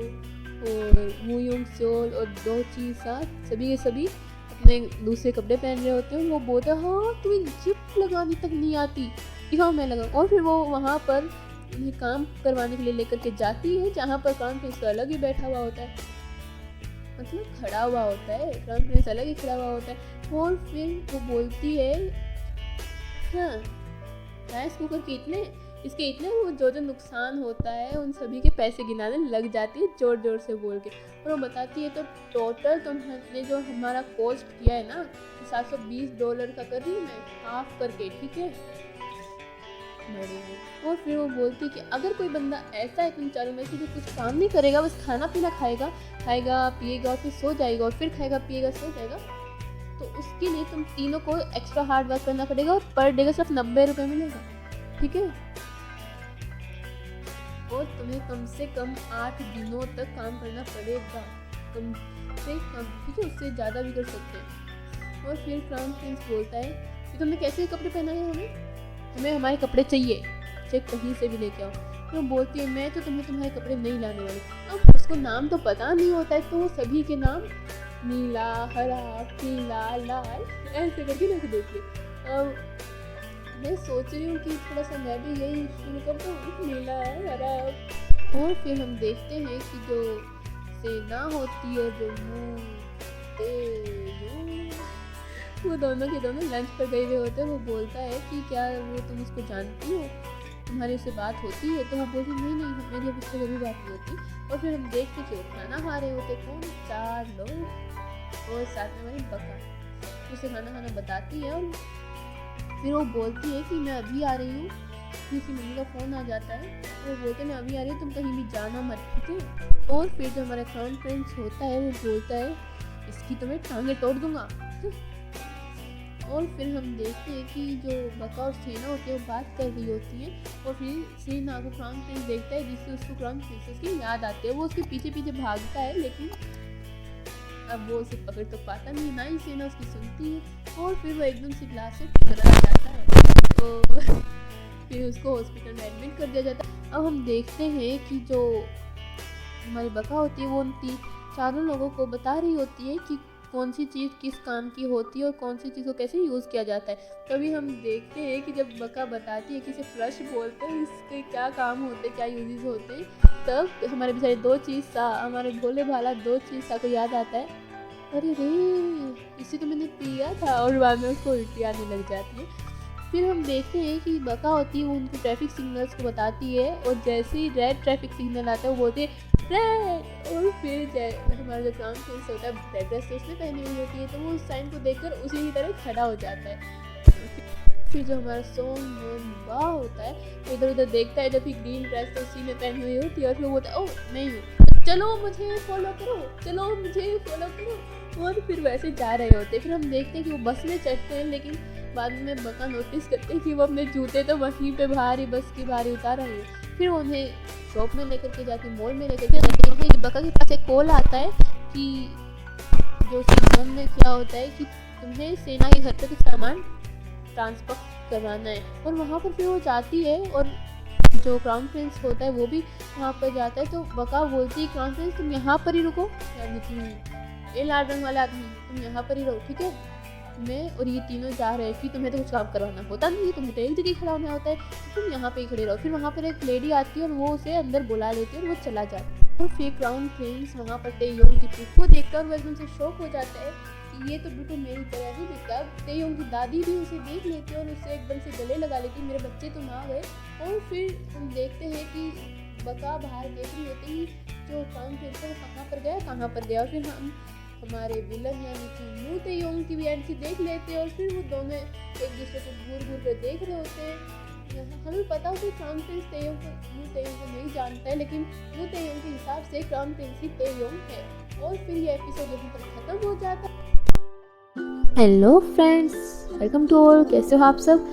[SPEAKER 1] और वू यंग सोल और दो चीज साथ सभी के सभी अपने दूसरे कपड़े पहन रहे होते हैं। वो बोलते हैं, हाँ तुम्हें जिप लगानी तक नहीं आती, दिखाओ मैं लगा। और फिर वो वहाँ पर उन्हें काम करवाने के लिए लेकर के जाती है, जहाँ पर क्राउन प्रिंस तो अलग ही बैठा हुआ होता है, मतलब खड़ा हुआ होता है, क्राउन प्रिंस अलग ही खड़ा हुआ होता है। और फिर वो बोलती है, हाँ राइस कुकर के इसके इतने वो जो नुकसान होता है उन सभी के पैसे गिनाने लग जाती है जोर जोर से बोल के। और वो बताती है, तो टोटल तुमने जो हमारा कॉस्ट किया है ना $720 का कर रही हूँ मैं हाफ करके, ठीक है। और फिर वो बोलती है कि अगर कोई बंदा ऐसा है तुम चारों में से जो कुछ काम नहीं करेगा, बस खाना पीना खाएगा पिएगा और फिर सो जाएगा और फिर खाएगा पिएगा सो जाएगा, तो उसके लिए तुम तीनों को एक्स्ट्रा हार्ड वर्क करना पड़ेगा और पर डे का सिर्फ $90 मिलेगा, ठीक है। और तुम्हें कम से कम 8 दिनों तक काम करना पड़ेगा, कम से कम, ठीक है, उससे ज़्यादा भी कर सकते हैं। और फिर क्राउन प्रिंस बोलता है कि तुमने कैसे कपड़े पहनाए हैं, हमें हमारे कपड़े चाहिए, चाहे कहीं से भी लेके आओ। तो बोलती है, मैं तो तुम्हारे कपड़े नहीं लाने वाली। अब उसको नाम तो पता नहीं होता है, तो वो सभी के नाम नीला, हरा, पीला, लाल ऐसे करके रख देती है। अब मैं सोच रही हूँ कि थोड़ा सा मैं भी यही शुरू कर दूँ, नीला हरा। और फिर हम देखते हैं कि जो सेना होती है, जो वो दोनों के दोनों लंच पर गए हुए होते हैं। वो बोलता है कि क्या वो तुम उसको जानती हो, तुम्हारी उससे बात होती है। तो वो बोलती नहीं नहीं मेरी अब उससे कभी बात नहीं होती। और फिर हम देखते कि वो खाना खा रहे होते, कौन 4 लोग और साथ में हमारी बका उसे खाना बताती है। और फिर वो बोलती है कि मैं अभी आ रही हूँ, फिर उसकी मम्मी का फ़ोन आ जाता है। वो बोलते मैं अभी आ रही हूँ, तुम कहीं भी जाना मत, ठीक है। और फिर जो हमारा क्राउन प्रिंस होता है वो बोलता है, इसकी तो मैं टांगे तोड़ दूंगा। और फिर हम देखते हैं कि जो बका और सेना होती है वो बात कर रही होती है। और फिर सेना को क्राउन प्रिंस देखता है, जिससे उसको क्राउन प्रिंसेस की याद आती है। वो उसके पीछे पीछे भागता है, लेकिन अब वो उसे पकड़ तो पाता नहीं, ना ही सेना उसकी सुनती है। और फिर वो एकदम से ग्लास से टकरा जाता है, तो फिर उसको हॉस्पिटल में एडमिट कर दिया जाता है। अब हम देखते हैं कि जो हमारी बका होती है वो उन 4 लोगों को बता रही होती है कि कौन सी चीज़ किस काम की होती है और कौन सी चीज़ को कैसे यूज़ किया जाता है। तभी हम देखते हैं कि जब बका बताती है कि इसे फ्लश बोलते हैं, इसके क्या काम होते हैं, क्या यूजेस होते हैं, तब हमारे बेचारे दो चीज़ सा, हमारे भोले भाला दो चीज़ सा को याद आता है, अरे रे इसे तो मैंने पिया था, और बाद में उसको उल्टी आने लग जाती है। फिर हम देखते हैं कि बका होती है वो उनको ट्रैफिक सिग्नल्स को बताती है, और जैसे ही रेड ट्रैफिक सिग्नल आता है वो बोलते हैं रेड, और फिर हमारा जो क्राउन प्रिंस होता है रेड ड्रेस तो उसने पहनी हुई होती है, तो वो उस साइन को देखकर उसी की तरह खड़ा हो जाता है। फिर जो हमारा सोन बा होता है वो इधर उधर देखता है, जब भी ग्रीन ड्रेस तो उसी में पहनी हुई होती है, और फिर वो बोलता है ओह नहीं हूँ, चलो मुझे फॉलो करो, चलो मुझे फॉलो करो, और फिर वैसे जा रहे होते हैं। फिर हम देखते हैं कि वो बस में चढ़ते हैं, लेकिन बाद में बका नोटिस करते हैं कि वो अपने जूते तो वहीं पे बाहर ही बस की बाहर ही उतार रहे हैं। फिर उन्हें शॉप में लेकर के जाते हैं, मॉल में लेकर के जाते हैं कि बका के पास एक कॉल आता है कि जो सिग्नल में क्या होता है कि तुम्हें सेना के घर पे कुछ सामान ट्रांसफर करवाना है, और वहाँ पर फिर वो जाती है, और जो क्राउन प्रिंस होता है वो भी वहाँ पर जाता है। तो बका बोलती है क्राउन प्रिंस तुम यहाँ पर ही रुको, यानी कि ये लाल रंग वाला आदमी तुम यहाँ पर ही रहो, ठीक है, मैं और ये तीनों जा रहे हैं, कि तुम्हें तो कुछ काम करवाना होता नहीं है, तुम्हें तो एक जगह खड़ा होना होता है, तुम यहाँ पे ही खड़े रहो। फिर वहाँ पर एक लेडी आती है और वो उसे अंदर बुला लेती है और वो चला जाता है। और फिर क्राउन प्रिंस वहाँ पर तेयोंग की पिक को देखकर वो एकदम से शॉक हो जाता है कि ये तो बिल्कुल मेरी तरह ही दिखता है। तेयोंग की दादी भी उसे देख लेती है और उसे एकदम से गले लगा लेती है, मेरे बच्चे तुम आ गए। और फिर हम देखते हैं कि बका बाहर देख रही होती है जो क्राउन प्रिंस है कहाँ पर गया कहाँ पर गया। और फिर हम हमारे विलन यानी कि मू तेयोंग की भी एंट्री देख लेते हैं, और फिर वो दोनों एक दूसरे को घूर घूर कर देख रहे होते हैं। हमें पता हो कि क्राउन प्रिंस तेयोंग को मू तेयोंग को नहीं जानता है, लेकिन मू तेयोंग के हिसाब से क्राउन प्रिंस ही तेयोंग है। और फिर ये एपिसोड यहीं पर खत्म हो जाता है। Hello friends, welcome to all, कैसे हो आप सब।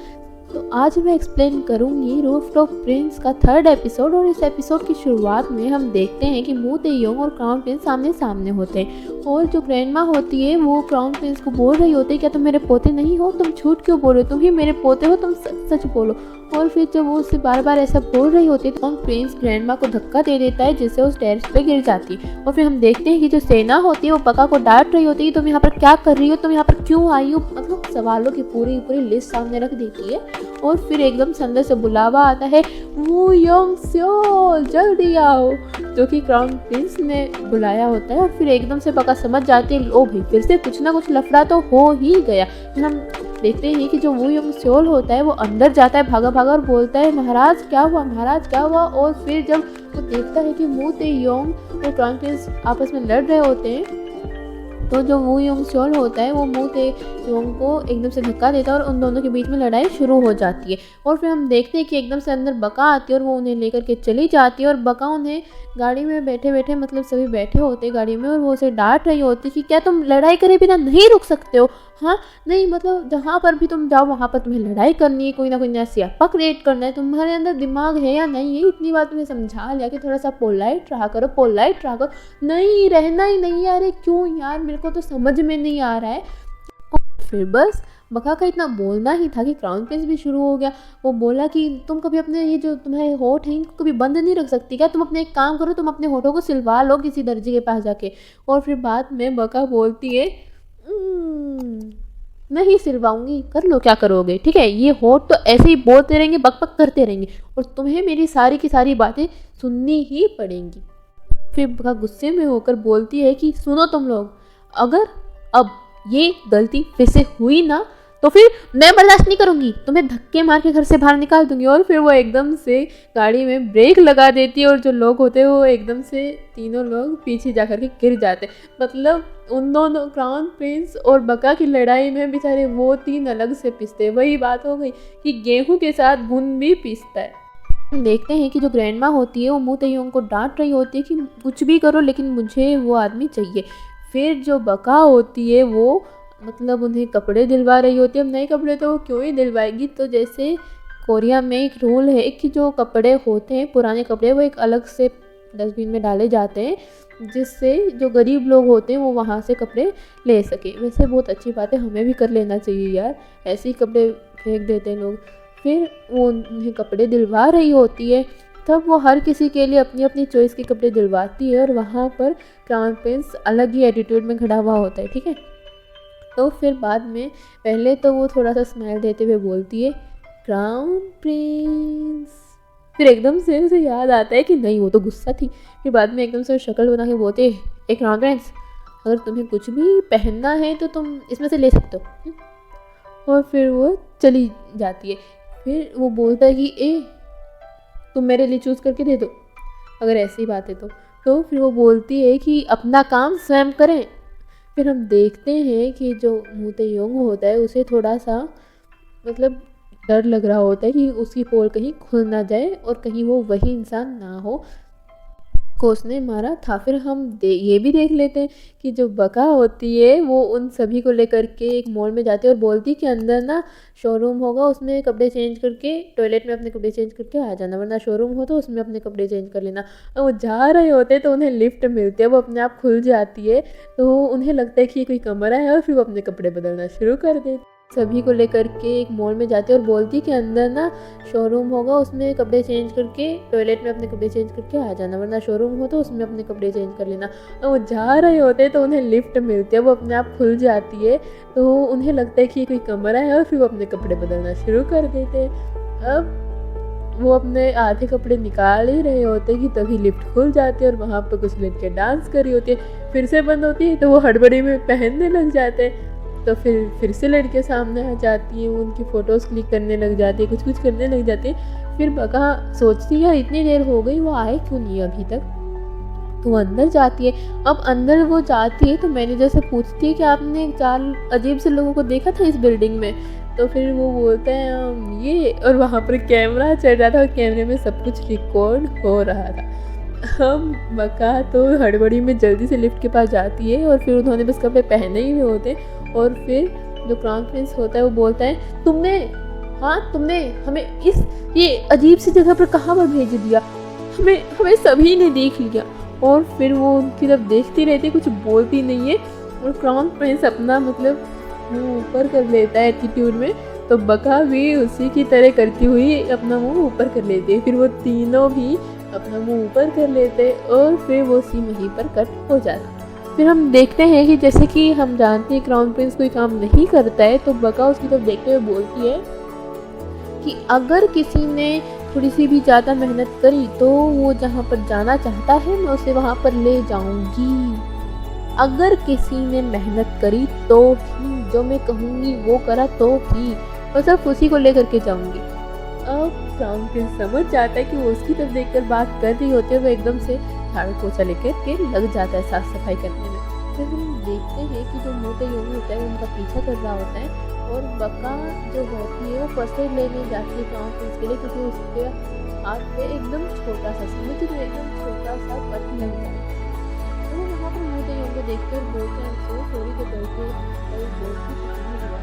[SPEAKER 1] तो आज मैं एक्सप्लेन करूंगी रूफटॉप प्रिंस का थर्ड एपिसोड। और इस एपिसोड की शुरुआत में हम देखते हैं कि मू तेयोंग और क्राउन प्रिंस सामने सामने होते हैं, और जो ग्रैंडमा होती है वो क्राउन प्रिंस को बोल रही होती है क्या तुम मेरे पोते नहीं हो, तुम झूठ क्यों बोल रहे हो, तुम ही मेरे पोते हो, तुम सच सच बोलो। और फिर जब वो उससे बार बार ऐसा बोल रही होती है तो क्राउन प्रिंस ग्रैंडमा को धक्का दे देता है, जिससे उस टेरेस पे गिर जाती है। और फिर हम देखते हैं कि जो सेना होती है वो बका को डांट रही होती है, तुम यहाँ पर क्या कर रही हो, तुम यहाँ पर क्यों आई हो, मतलब सवालों की पूरी लिस्ट सामने रख देती है। और फिर एकदम से अंदर से बुलावा आता है, वू योंग स्योल जल्दी आओ, जो कि क्राउन प्रिंस ने बुलाया होता है। और फिर एकदम से बका समझ जाती है, ओ भाई फिर से कुछ ना कुछ लफड़ा तो हो ही गया। फिर हम देखते हैं कि जो वू योंग स्योल होता है वो अंदर जाता है भागा भागा और बोलता है महाराज क्या हुआ, महाराज क्या हुआ। और फिर जब वो देखता है कि मू तेयोंग और क्राउन प्रिंस आपस में लड़ रहे होते हैं, तो जो वू योंग स्योल होता है वो मू तेयोंग को एकदम से धक्का देता है और उन दोनों के बीच में लड़ाई शुरू हो जाती है। और फिर हम देखते हैं कि एकदम से अंदर बका आती है और वो उन्हें लेकर के चली जाती है, और बका उन्हें गाड़ी में बैठे बैठे, मतलब सभी बैठे होते हैं गाड़ी में, और वो उसे डांट रही होती है कि क्या तुम लड़ाई करे बिना नहीं रुक सकते हो, हाँ नहीं, मतलब जहाँ पर भी तुम जाओ वहाँ पर तुम्हें लड़ाई करनी है, कोई ना कोई नया स्यापा क्रिएट करना है, तुम्हारे अंदर दिमाग है या नहीं है। इतनी बात तुम्हें समझा लिया कि थोड़ा सा पोलाइट रहा करो, पोलाइट रहा करो, नहीं रहना ही नहीं है। अरे क्यों यार, मेरे को तो समझ में नहीं आ रहा है। और फिर बस बका का इतना बोलना ही था कि क्राउन प्रिंस भी शुरू हो गया। वो बोला कि तुम कभी अपने ये जो तुम्हारे होठ हैं इनको कभी बंद नहीं रख सकती क्या, तुम अपने एक काम करो, तुम अपने होठों को सिलवा लो किसी दर्जी के पास जाके। और फिर बाद में बका बोलती है नहीं सिलवाऊंगी, कर लो क्या करोगे, ठीक है, ये होठ तो ऐसे ही बोलते रहेंगे, बक बक करते रहेंगे, और तुम्हें मेरी सारी की सारी बातें सुननी ही पड़ेंगी। फिर बका गुस्से में होकर बोलती है कि सुनो तुम लोग, अगर अब ये गलती फिर से हुई ना तो फिर मैं बर्दाश्त नहीं करूंगी, तुम्हें धक्के मार के घर से बाहर निकाल दूंगी। और फिर वो एकदम से गाड़ी में ब्रेक लगा देती है, और जो लोग होते हैं वो एकदम से तीनों लोग पीछे जाकर के गिर जाते। मतलब उन दोनों क्राउन प्रिंस और बका की लड़ाई में बेचारे वो तीन अलग से पिसते। वही बात हो गई कि गेहूं के साथ घुन भी पिसता है। हम देखते हैं कि जो ग्रैंडमा होती है वो मू तेयोंग को डांट रही होती है कि कुछ भी करो लेकिन मुझे वो आदमी चाहिए। फिर जो बका होती है वो मतलब उन्हें कपड़े दिलवा रही होती है। अब नए कपड़े तो वो क्यों ही दिलवाएगी, तो जैसे कोरिया में एक रूल है कि जो कपड़े होते हैं पुराने कपड़े वो एक अलग से डस्टबिन में डाले जाते हैं, जिससे जो गरीब लोग होते हैं वो वहाँ से कपड़े ले सके। वैसे बहुत अच्छी बात है, हमें भी कर लेना चाहिए यार, ऐसे ही कपड़े फेंक देते हैं लोग। फिर वो उन्हें कपड़े दिलवा रही होती है, तब वो हर किसी के लिए अपनी अपनी चॉइस के कपड़े दिलवाती है, और वहाँ पर क्राउन प्रिंस अलग ही एटीट्यूड में खड़ा हुआ होता है, ठीक है। तो फिर बाद में पहले तो वो थोड़ा सा स्माइल देते हुए बोलती है क्राउन प्रिंस फिर एकदम से उसे याद आता है कि नहीं, वो तो गुस्सा थी। फिर बाद में एकदम से शक्ल बना के बोलते, एक क्राउन प्रिंस, अगर तुम्हें कुछ भी पहनना है तो तुम इसमें से ले सकते हो। और फिर वो चली जाती है। फिर वो बोलता है कि तुम मेरे लिए चूज़ करके दे दो, अगर ऐसी बात है तो फिर वो बोलती है कि अपना काम स्वयं करें। फिर हम देखते हैं कि जो मू ते-योंग होता है उसे थोड़ा सा मतलब डर लग रहा होता है कि उसकी पोल कहीं खुल ना जाए और कहीं वो वही इंसान ना हो को उसने मारा था। फिर हम ये भी देख लेते हैं कि जो बका होती है वो उन सभी को लेकर के एक मॉल में जाती है और बोलती है कि अंदर ना शोरूम होगा, उसमें कपड़े चेंज करके टॉयलेट में अपने कपड़े चेंज करके आ जाना, वरना शोरूम हो तो उसमें अपने कपड़े चेंज कर लेना। और वो जा रहे होते हैं तो उन्हें लिफ्ट मिलती है, वो अपने आप खुल जाती है, तो उन्हें लगता है कि ये कोई कमरा है और फिर वो अपने कपड़े बदलना शुरू कर देते। सभी को लेकर के एक मॉल में जाती है और बोलती है कि अंदर ना शोरूम होगा, उसमें कपड़े चेंज करके टॉयलेट में अपने कपड़े चेंज करके आ जाना, वरना शोरूम हो तो उसमें अपने कपड़े चेंज कर लेना। और वो जा रहे होते हैं तो उन्हें लिफ्ट मिलती है, वो अपने आप खुल जाती है, तो उन्हें लगता है कि ये कोई कमरा है और फिर वो अपने कपड़े बदलना शुरू कर देते हैं। अब वो अपने आधे कपड़े निकाल ही रहे होते हैं कि तभी लिफ्ट खुल जाती है और वहाँ पर कुछ लड़कियाँ डांस कर रही होती है। फिर से बंद होती है तो वो हड़बड़ी में पहनने लग जाते हैं, तो फिर से लड़कियाँ सामने आ जाती हैं, वो उनकी फ़ोटोज़ क्लिक करने लग जाती है, कुछ करने लग जाती है। फिर बका सोचती है इतनी देर हो गई, वो आए क्यों नहीं अभी तक, तो वो अंदर जाती है। अब अंदर वो जाती है तो मैनेजर से पूछती है कि आपने 4 अजीब से लोगों को देखा था इस बिल्डिंग में, तो फिर वो बोलते हैं ये, और वहाँ पर कैमरा चल रहा था और कैमरे में सब कुछ रिकॉर्ड हो रहा था। हम बका तो हड़बड़ी में जल्दी से लिफ्ट के पास जाती है और फिर उन्होंने बस कपड़े पहने ही हुए होते, और फिर जो क्राउन प्रिंस होता है वो बोलता है तुमने हमें ये अजीब सी जगह पर कहाँ पर भेज दिया, हमें सभी ने देख लिया। और फिर वो उनकी तरफ देखती रहती है, कुछ बोलती नहीं है, और क्राउन प्रिंस अपना मतलब मुँह ऊपर कर लेता है एटीट्यूड में, तो बका भी उसी की तरह करती हुई अपना मुँह ऊपर कर लेती है। फिर वो तीनों भी अपना मुँह ऊपर कर लेते और फिर वो सीन वहीं पर कट हो जाता। फिर हम देखते हैं कि जैसे कि हम जानते हैं क्राउन प्रिंस कोई काम नहीं करता है, तो बका उसकी तरफ देखते हुए बोलती है कि अगर किसी ने थोड़ी सी भी ज़्यादा मेहनत करी तो वो जहाँ पर जाना चाहता है मैं उसे वहाँ पर ले जाऊँगी। अगर किसी ने मेहनत करी तो ही, जो मैं कहूँगी वो करा तो ही, और सिर्फ उसी को लेकर के जाऊँगी। अब क्राउन प्रिंस समझ जाता है कि वो उसकी तरफ देखकर बात कर रही होती है, वो एकदम से झाड़ू पोछा लेकर के लग जाता है साफ सफाई करने में। फिर हम देखते हैं कि जो मू ते-योंग होता है उनका पीछा कर रहा होता है, और बका जो होती है वो फर्स्ट एड लेने जाती है क्राउन प्रिंस के लिए, क्योंकि उसके हाथ पे एकदम छोटा सा एकदम छोटा सा कट लग जाता है। तो वो वहाँ पर मू ते-योंग को देखते और बोलते हैं सो सॉरी के डरते और बोलती कुछ नहीं हुआ।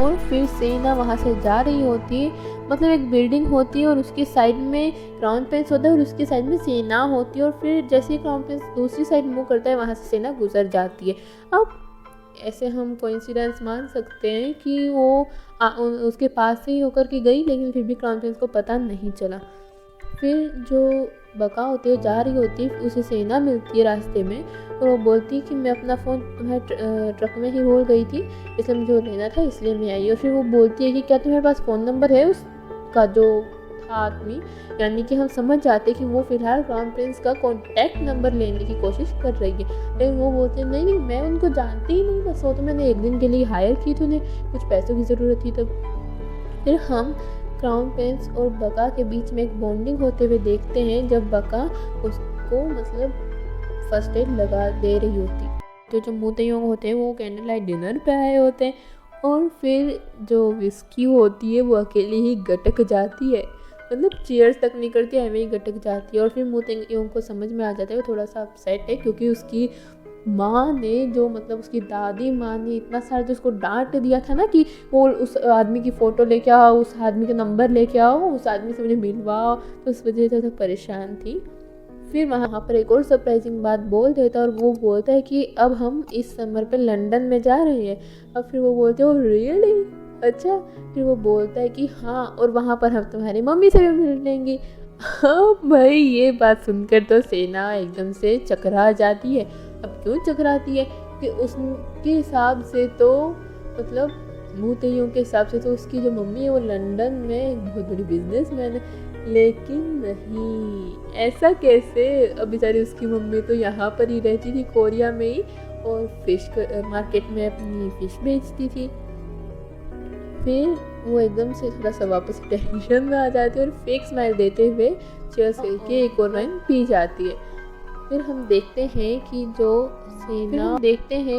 [SPEAKER 1] और फिर सेना वहाँ से जा रही होती है, मतलब एक बिल्डिंग होती है और उसके साइड में क्राउन प्रिंस होता है और उसके साइड में सेना होती है, और फिर जैसे ही क्राउन प्रिंस दूसरी साइड मूव करता है वहाँ से सेना गुजर जाती है। अब ऐसे हम कोइंसिडेंस मान सकते हैं कि वो उसके पास से ही होकर के गई, लेकिन फिर भी क्राउन प्रिंस को पता नहीं चला। फिर जो बका होती है जा रही होती है, उसे सेना मिलती है रास्ते में, और वो बोलती है कि मैं अपना फ़ोन तुम्हारे ट्रक में ही भूल गई थी, इसलिए मुझे वो लेना था, इसलिए मैं आई। और फिर वो बोलती है कि क्या तुम्हारे पास फ़ोन नंबर है उसका जो था आदमी, यानी कि हम समझ जाते कि वो फ़िलहाल क्राउन प्रिंस का कॉन्टैक्ट नंबर लेने की कोशिश कर रही है। लेकिन वो बोलते हैं नहीं मैं उनको जानती ही नहीं, बस वो तो मैंने एक दिन के लिए हायर की थी, उन्हें कुछ पैसों की ज़रूरत थी तब। फिर हम क्राउन प्रिंस और बका के बीच में एक बॉन्डिंग होते हुए देखते हैं, जब बका उसको मतलब फर्स्ट एड लगा दे रही होती। जो मू ते-योंग होते हैं वो कैंडल लाइट डिनर पे आए होते हैं, और फिर जो विस्की होती है वो अकेली ही गटक जाती है, मतलब चीयर्स तक नहीं करती, ऐਵੇਂ ही गटक जाती है। और फिर मू ते-योंग को समझ में आ जाता है वो थोड़ा सा अपसेट है, क्योंकि उसकी माँ ने जो मतलब उसकी दादी माँ ने इतना सारा जो उसको डांट दिया था ना कि वो उस आदमी की फ़ोटो लेके आओ, उस आदमी का नंबर लेके आओ, उस आदमी से मुझे मिलवाओ, तो उस वजह से तो परेशान थी। फिर वहाँ पर एक और सरप्राइजिंग बात बोल देता है, और वो बोलता है कि अब हम इस समर पे लंदन में जा रहे हैं। अब फिर वो बोलते हैं रियली अच्छा, फिर वो बोलता है कि हाँ, और वहाँ पर हम तुम्हारी मम्मी से भी मिल लेंगे। हाँ भाई, ये बात सुनकर तो सेना एकदम से चकरा जाती है। अब क्यों चकराती है, क्योंकि उसके हिसाब से तो मतलब मुतैयों के हिसाब से तो उसकी जो मम्मी है वो लंदन में एक बहुत बड़ी बिजनेसमैन है, लेकिन नहीं, ऐसा कैसे। अब बेचारी उसकी मम्मी तो यहाँ पर ही रहती थी कोरिया में ही, और फिश मार्केट में अपनी फिश बेचती थी। फिर वो एकदम से थोड़ा सा वापस टेंशन में आ जाती है और फेक स्माइल देते हुए चेयर्स करके एक और वाइन पी जाती है। फिर हम देखते हैं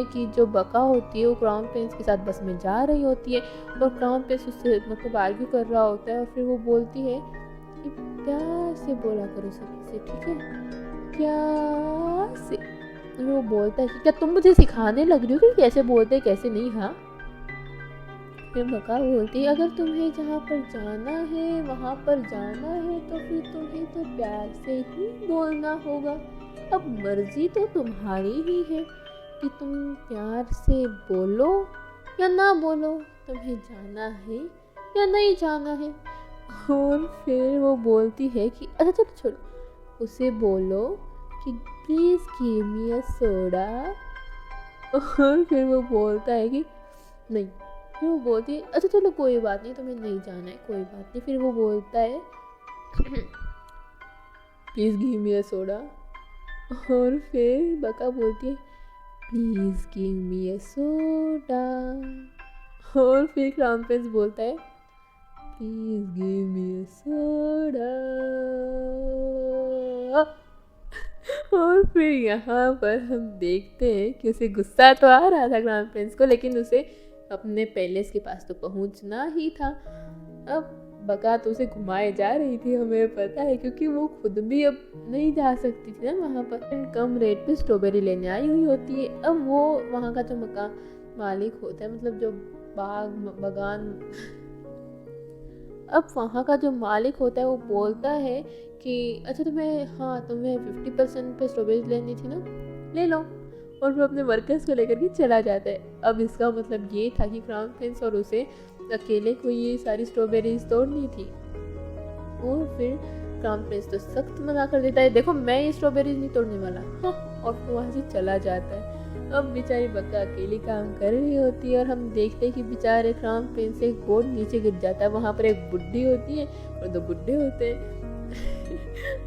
[SPEAKER 1] कि जो बका होती है वो क्राउन प्रिंस के साथ बस में जा रही होती है, और क्राउन प्रिंस उससे मतलब आर्ग्यू कर रहा होता है, और फिर वो बोलती है कि प्यार से बोला करो सभी से, ठीक है, प्यार से। वो बोलता है कि क्या तुम मुझे सिखाने लग रही हो कि कैसे बोलते कैसे नहीं। हाँ, फिर बका बोलती है अगर तुम्हें जहाँ पर जाना है वहाँ पर जाना है तो फिर तुम्हें तो प्यार से ही बोलना होगा। अब मर्जी तो तुम्हारी ही है कि तुम प्यार से बोलो या ना बोलो, तुम्हें जाना है या नहीं जाना है। और फिर वो बोलती है कि अच्छा चलो छोड़ो, उसे बोलो कि please give me a soda. और फिर वो बोलता है कि नहीं। फिर वो बोलती है अच्छा चलो कोई बात नहीं, तुम्हें नहीं जाना है, कोई बात नहीं। फिर वो बोलता है please give me a soda. और फिर बका बोलती है please give me a soda. और फिर क्राउन प्रिंस बोलता है please give me a soda. और फिर यहाँ पर हम देखते हैं कि उसे गुस्सा तो आ रहा था क्राउन प्रिंस को, लेकिन उसे अपने पैलेस के पास तो पहुँचना ही था। अब बका तो उसे घुमाए जा रही थी, हमें पता है, क्योंकि वो खुद भी अब नहीं जा सकती थी ना वहाँ पर। कम रेट पे स्ट्रॉबेरी लेने आई हुई होती है। अब वो वहाँ का जो मकान मालिक होता है, मतलब जो बागान अब वहाँ का जो मालिक होता है वो बोलता है कि अच्छा तुम्हें 50% पे स्ट्रॉबेरी लेनी थी ना, ले लो। और वो अपने वर्कर्स को लेकर के चला जाता है। अब इसका मतलब ये था कि क्राउन प्रिंस और उसे अकेले को ये सारी स्ट्रॉबेरीज तोड़नी थी। और फिर क्राउन प्रिंस तो सख्त मना कर देता है, देखो मैं ये स्ट्रॉबेरीज नहीं तोड़ने वाला। और वो वहाँ से चला जाता है। अब बेचारी बक्का अकेली काम कर रही होती है, और हम देखते हैं कि बेचारे क्राउन प्रिंस से एक बोर्ड नीचे गिर जाता है। वहाँ पर एक बुड्ढी होती है और दो बुड्ढे होते हैं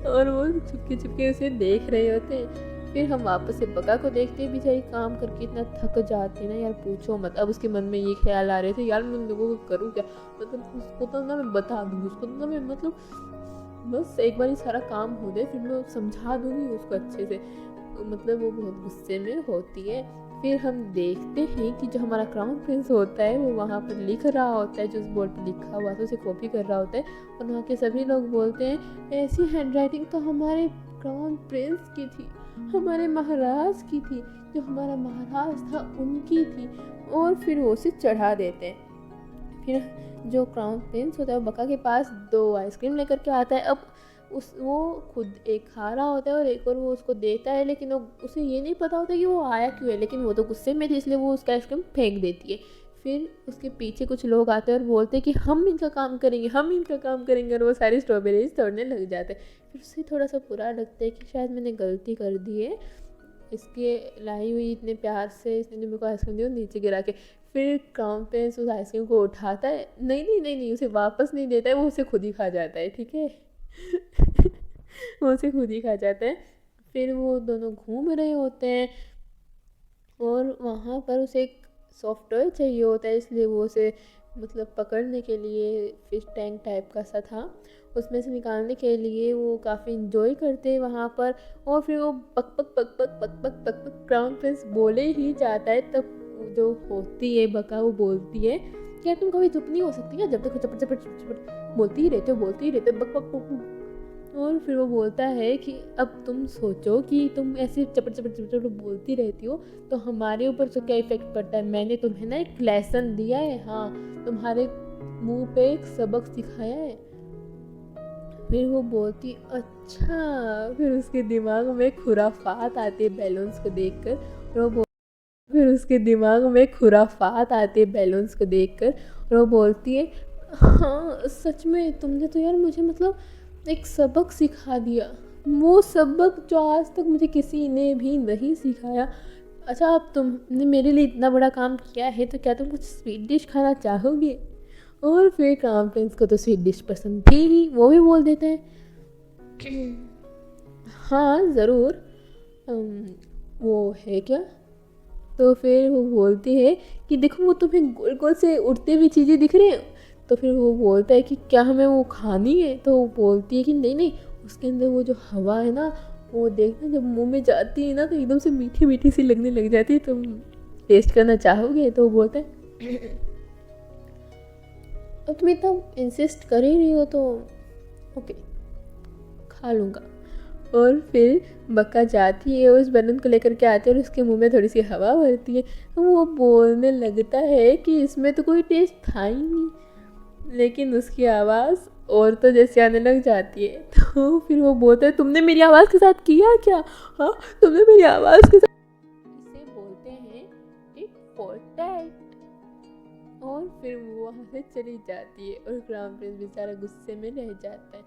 [SPEAKER 1] और वो छुपके छुपके उसे देख रहे होते हैं। फिर हम वापस से बका को देखते हैं, बेचारी काम करके इतना थक जाती है ना यार, पूछो मत। अब उसके मन में ये ख्याल आ रहे थे यार मैं लोगों को करूँ क्या, मतलब उसको तो ना मैं बता दूँगी, उसको तो ना मैं मतलब बस एक बार ही सारा काम हो जाए फिर मैं समझा दूँगी उसको अच्छे से। मतलब वो बहुत गुस्से में होती है। फिर हम देखते हैं कि जो हमारा क्राउन प्रिंस होता है वो वहाँ पर लिख रहा होता है, जो उस बोर्ड पर लिखा हुआ था उसे कॉपी कर रहा होता है। और वहाँ के सभी लोग बोलते हैं ऐसी हैंडराइटिंग तो हमारे क्राउन प्रिंस की थी, हमारे महाराज की थी, जो हमारा महाराज था उनकी थी। और फिर वो उसे चढ़ा देते हैं। फिर जो क्राउन प्रिंस होता है वो बका के पास 2 आइसक्रीम लेकर के आता है। अब वो खुद एक खा रहा होता है और एक और वो उसको देता है, लेकिन उसे ये नहीं पता होता कि वो आया क्यों है, लेकिन वो तो गुस्से में थी इसलिए वो उसका आइसक्रीम फेंक देती है। फिर उसके पीछे कुछ लोग आते हैं और बोलते हैं कि हम इनका काम करेंगे, और वो सारी स्ट्रॉबेरीज तोड़ने लग जाते हैं। फिर उसे थोड़ा सा बुरा लगता है कि शायद मैंने गलती कर दी है, इसके लाई हुई इतने प्यार से इसने मेरे को आइसक्रीम दी और नीचे गिरा के। फिर क्राउन प्रिंस उस आइसक्रीम को उठाता है, नहीं उसे वापस नहीं देता है, वो उसे खुद ही खा जाता है, ठीक है वो उसे खुद ही खा जाता है। फिर वो दोनों घूम रहे होते हैं और वहाँ पर उसे एक सॉफ्ट टॉय चाहिए होता है, इसलिए वो उसे मतलब पकड़ने के लिए फिश टैंक टाइप का सा था, उसमें से निकालने के लिए वो काफ़ी इंजॉय करते हैं वहाँ पर। और फिर वो पक पक पक पक पक पक पक पक क्राउन प्रिंस बोले ही जाता है, तब जो होती है बका वो बोलती है क्या तुम कभी चुप नहीं हो सकती क्या, जब देखो चपट चपट चपट बोलती ही रहते हो बक बक बक। और फिर वो बोलता है कि अब तुम सोचो कि तुम ऐसे चपट चपट चपट बोलती रहती हो तो हमारे ऊपर तो क्या इफेक्ट पड़ता है। मैंने तुम्हें ना एक लेसन दिया है, तुम्हारे मुंह पे एक सबक सिखाया है। फिर वो बोलती अच्छा। फिर उसके दिमाग में खुराफात आती है बैलून्स को देखकर, और वो बोलती है हाँ सच में तुमने तो यार मुझे मतलब एक सबक सिखा दिया, वो सबक जो आज तक मुझे किसी ने भी नहीं सिखाया। अच्छा, अब तुमने मेरे लिए इतना बड़ा काम किया है तो क्या तुम कुछ स्वीट डिश खाना चाहोगे? और फिर क्राउन प्रिंस को तो स्वीट डिश पसंद थी ही, वो भी बोल देते हैं हाँ ज़रूर। वो है क्या? तो फिर वो बोलती है कि देखो वो तुम्हें गोल गोल से उड़ते हुए चीज़ें दिख रही हैं। तो फिर वो बोलता है कि क्या हमें वो खानी है? तो वो बोलती है कि नहीं नहीं, उसके अंदर वो जो हवा है ना, वो देखना जब मुंह में जाती है ना तो एकदम से मीठी मीठी सी लगने लग जाती है। तुम टेस्ट करना चाहोगे? तो वो बोलते हैं अब तुम इतना इंसिस्ट कर ही रही हो तो ओके, खा लूँगा। और फिर बक्का जाती है, उस बैलून को लेकर के आती है और उसके मुंह में थोड़ी सी हवा भरती है। तो वो बोलने लगता है कि इसमें तो कोई टेस्ट था ही नहीं, लेकिन उसकी आवाज़ और तो जैसे आने लग जाती है। तो फिर वो बोलता है तुमने मेरी आवाज़ के साथ किया क्या? हाँ, तुमने मेरी आवाज़ के साथ। इसे बोलते हैं टिट फॉर टैट। और फिर वो वहाँ से चली जाती है और क्राउन प्रिंस बेचारा गुस्से में रह जाता है।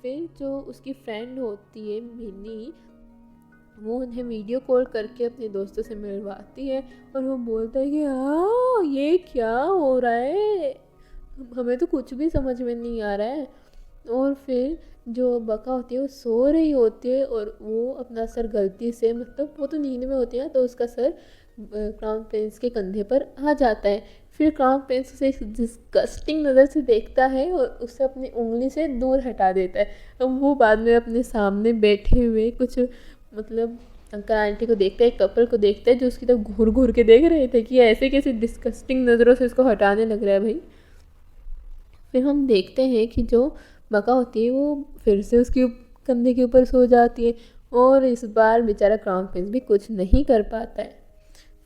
[SPEAKER 1] फिर जो उसकी फ्रेंड होती है मिनी, वो उन्हें वीडियो कॉल करके अपने दोस्तों से मिलवाती है और वो बोलता है कि हाँ ये क्या हो रहा है, हमें तो कुछ भी समझ में नहीं आ रहा है। और फिर जो बका होती है वो सो रही होती है और वो अपना सर गलती से, मतलब वो तो नींद में होती है तो उसका सर क्राउन प्रिंस के कंधे पर आ जाता है। फिर क्राउन प्रिंस उसे एक डिस्गस्टिंग नज़र से देखता है और उसे अपनी उंगली से दूर हटा देता है। अब वो बाद में अपने सामने बैठे हुए कुछ, मतलब अंकल आंटी को देखता है, एक कपल को देखता है जो उसकी तरफ घूर घूर के देख रहे थे कि ऐसे कैसे डिस्गस्टिंग नज़रों से इसको हटाने लग रहा है भाई। फिर हम देखते हैं कि जो बका होती है वो फिर से उसके कंधे के ऊपर सो जाती है और इस बार बेचारा क्राउन प्रिंस भी कुछ नहीं कर पाता है।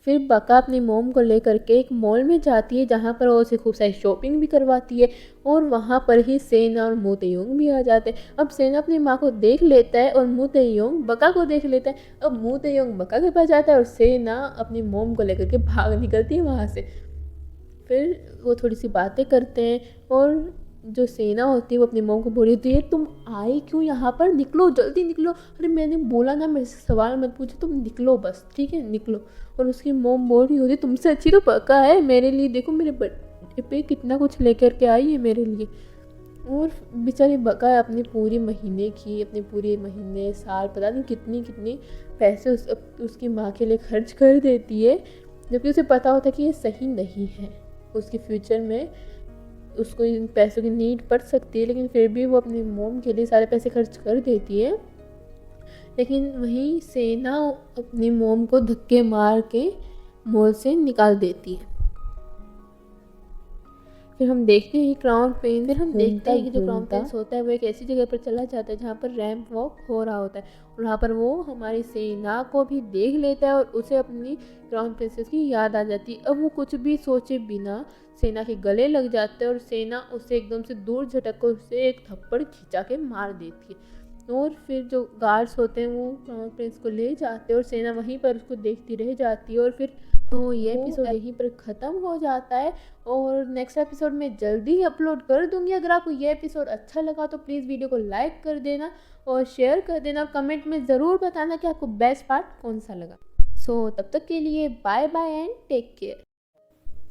[SPEAKER 1] फिर बका अपनी मोम को लेकर के एक मॉल में जाती है जहाँ पर वो उसे खूब सारी शॉपिंग भी करवाती है और वहाँ पर ही सेना और मू तेयोंग भी आ जाते हैं। अब सेना अपनी माँ को देख लेता है और मू तेयोंग बका को देख लेता है। अब मू तेयोंग बका के पास जाता है और सेना अपनी मोम को लेकर के भाग निकलती है वहाँ से। फिर वो थोड़ी सी बातें करते हैं और जो सेना होती है वो अपनी मोम को बोली होती है तुम आई क्यों यहाँ पर, निकलो जल्दी निकलो। अरे मैंने बोला ना मेरे से सवाल मत पूछो, तुम निकलो बस, ठीक है निकलो। और उसकी मोम बोल रही होती तुमसे अच्छी तो पक्का है मेरे लिए, देखो मेरे बर्थडे पे कितना कुछ लेकर के आई है मेरे लिए। और बेचारी बका अपनी पूरी महीने की, अपने पूरे महीने साल पता नहीं कितनी कितनी पैसे उसकी माँ के लिए खर्च कर देती है, जबकि उसे पता होता है कि ये सही नहीं है, उसके फ्यूचर में उसको इन पैसों की नीड पड़ सकती है, लेकिन फिर भी वो अपनी मोम के लिए सारे पैसे खर्च कर देती है। लेकिन वहीं सेना अपनी मोम को धक्के मार के मॉल से निकाल देती है। फिर हम देखते हैं क्राउन प्रिंस, फिर हम देखते हैं कि जो क्राउन प्रिंस होता है वो एक ऐसी जगह पर चला जाता है जहाँ पर रैंप वॉक हो रहा होता है और वहाँ पर वो हमारी सेना को भी देख लेता है और उसे अपनी क्राउन प्रिंसेस की याद आ जाती है। अब वो कुछ भी सोचे बिना सेना के गले लग जाते हैं और सेना उसे एकदम से दूर झटक कर उसे एक थप्पड़ खिंचा के मार देती है। और फिर जो गार्ड्स होते हैं वो क्राउन प्रिंस को ले जाते हैं और सेना वहीं पर उसको देखती रह जाती है। और फिर तो ये एपिसोड यहीं पर ख़त्म हो जाता है और नेक्स्ट एपिसोड में जल्दी ही अपलोड कर दूंगी। अगर आपको ये एपिसोड अच्छा लगा तो प्लीज़ वीडियो को लाइक कर देना और शेयर कर देना और कमेंट में ज़रूर बताना कि आपको बेस्ट पार्ट कौन सा लगा। सो तब तक के लिए bye bye and take care.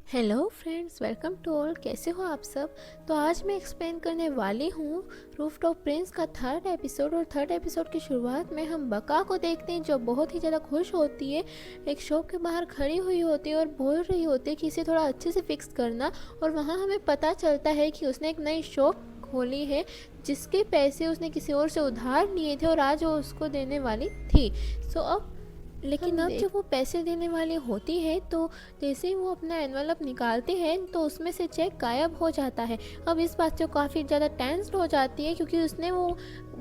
[SPEAKER 1] Hello friends, welcome to all. कैसे हो आप सब? तो आज मैं एक्सप्लेन करने वाली हूँ रूफटॉप प्रिंस का थर्ड एपिसोड। और थर्ड एपिसोड की शुरुआत में हम बका को देखते हैं जो बहुत ही ज़्यादा खुश होती है, एक शॉप के बाहर खड़ी हुई होती है और बोल रही होती है कि इसे थोड़ा अच्छे से फिक्स करना। और वहाँ हमें पता चलता है कि उसने एक नई शॉप खोली है जिसके पैसे उसने किसी और से उधार लिए थे और आज वो उसको देने वाली थी। सो अब लेकिन अब जब वो पैसे देने वाली होती है तो जैसे ही वो अपना एनवलप निकालती है तो उसमें से चेक गायब हो जाता है। अब इस बात से काफ़ी ज़्यादा टेंस्ड हो जाती है क्योंकि उसने वो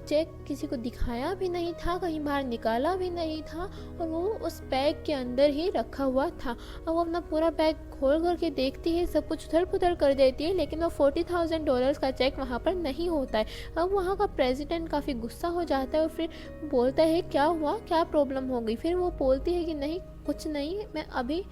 [SPEAKER 1] चेक किसी को दिखाया भी नहीं था, कहीं बाहर निकाला भी नहीं था और वो उस बैग के अंदर ही रखा हुआ था। अब वो अपना पूरा बैग खोल करके देखती है, सब कुछ उधर पुधर कर देती है, लेकिन वो $40,000 का चेक वहाँ पर नहीं होता है। अब वहाँ का प्रेसिडेंट काफ़ी गुस्सा हो जाता है और फिर बोलता है क्या हुआ, क्या प्रॉब्लम हो गई। फिर वो बोलती है कि नहीं कुछ नहीं, मैं अभी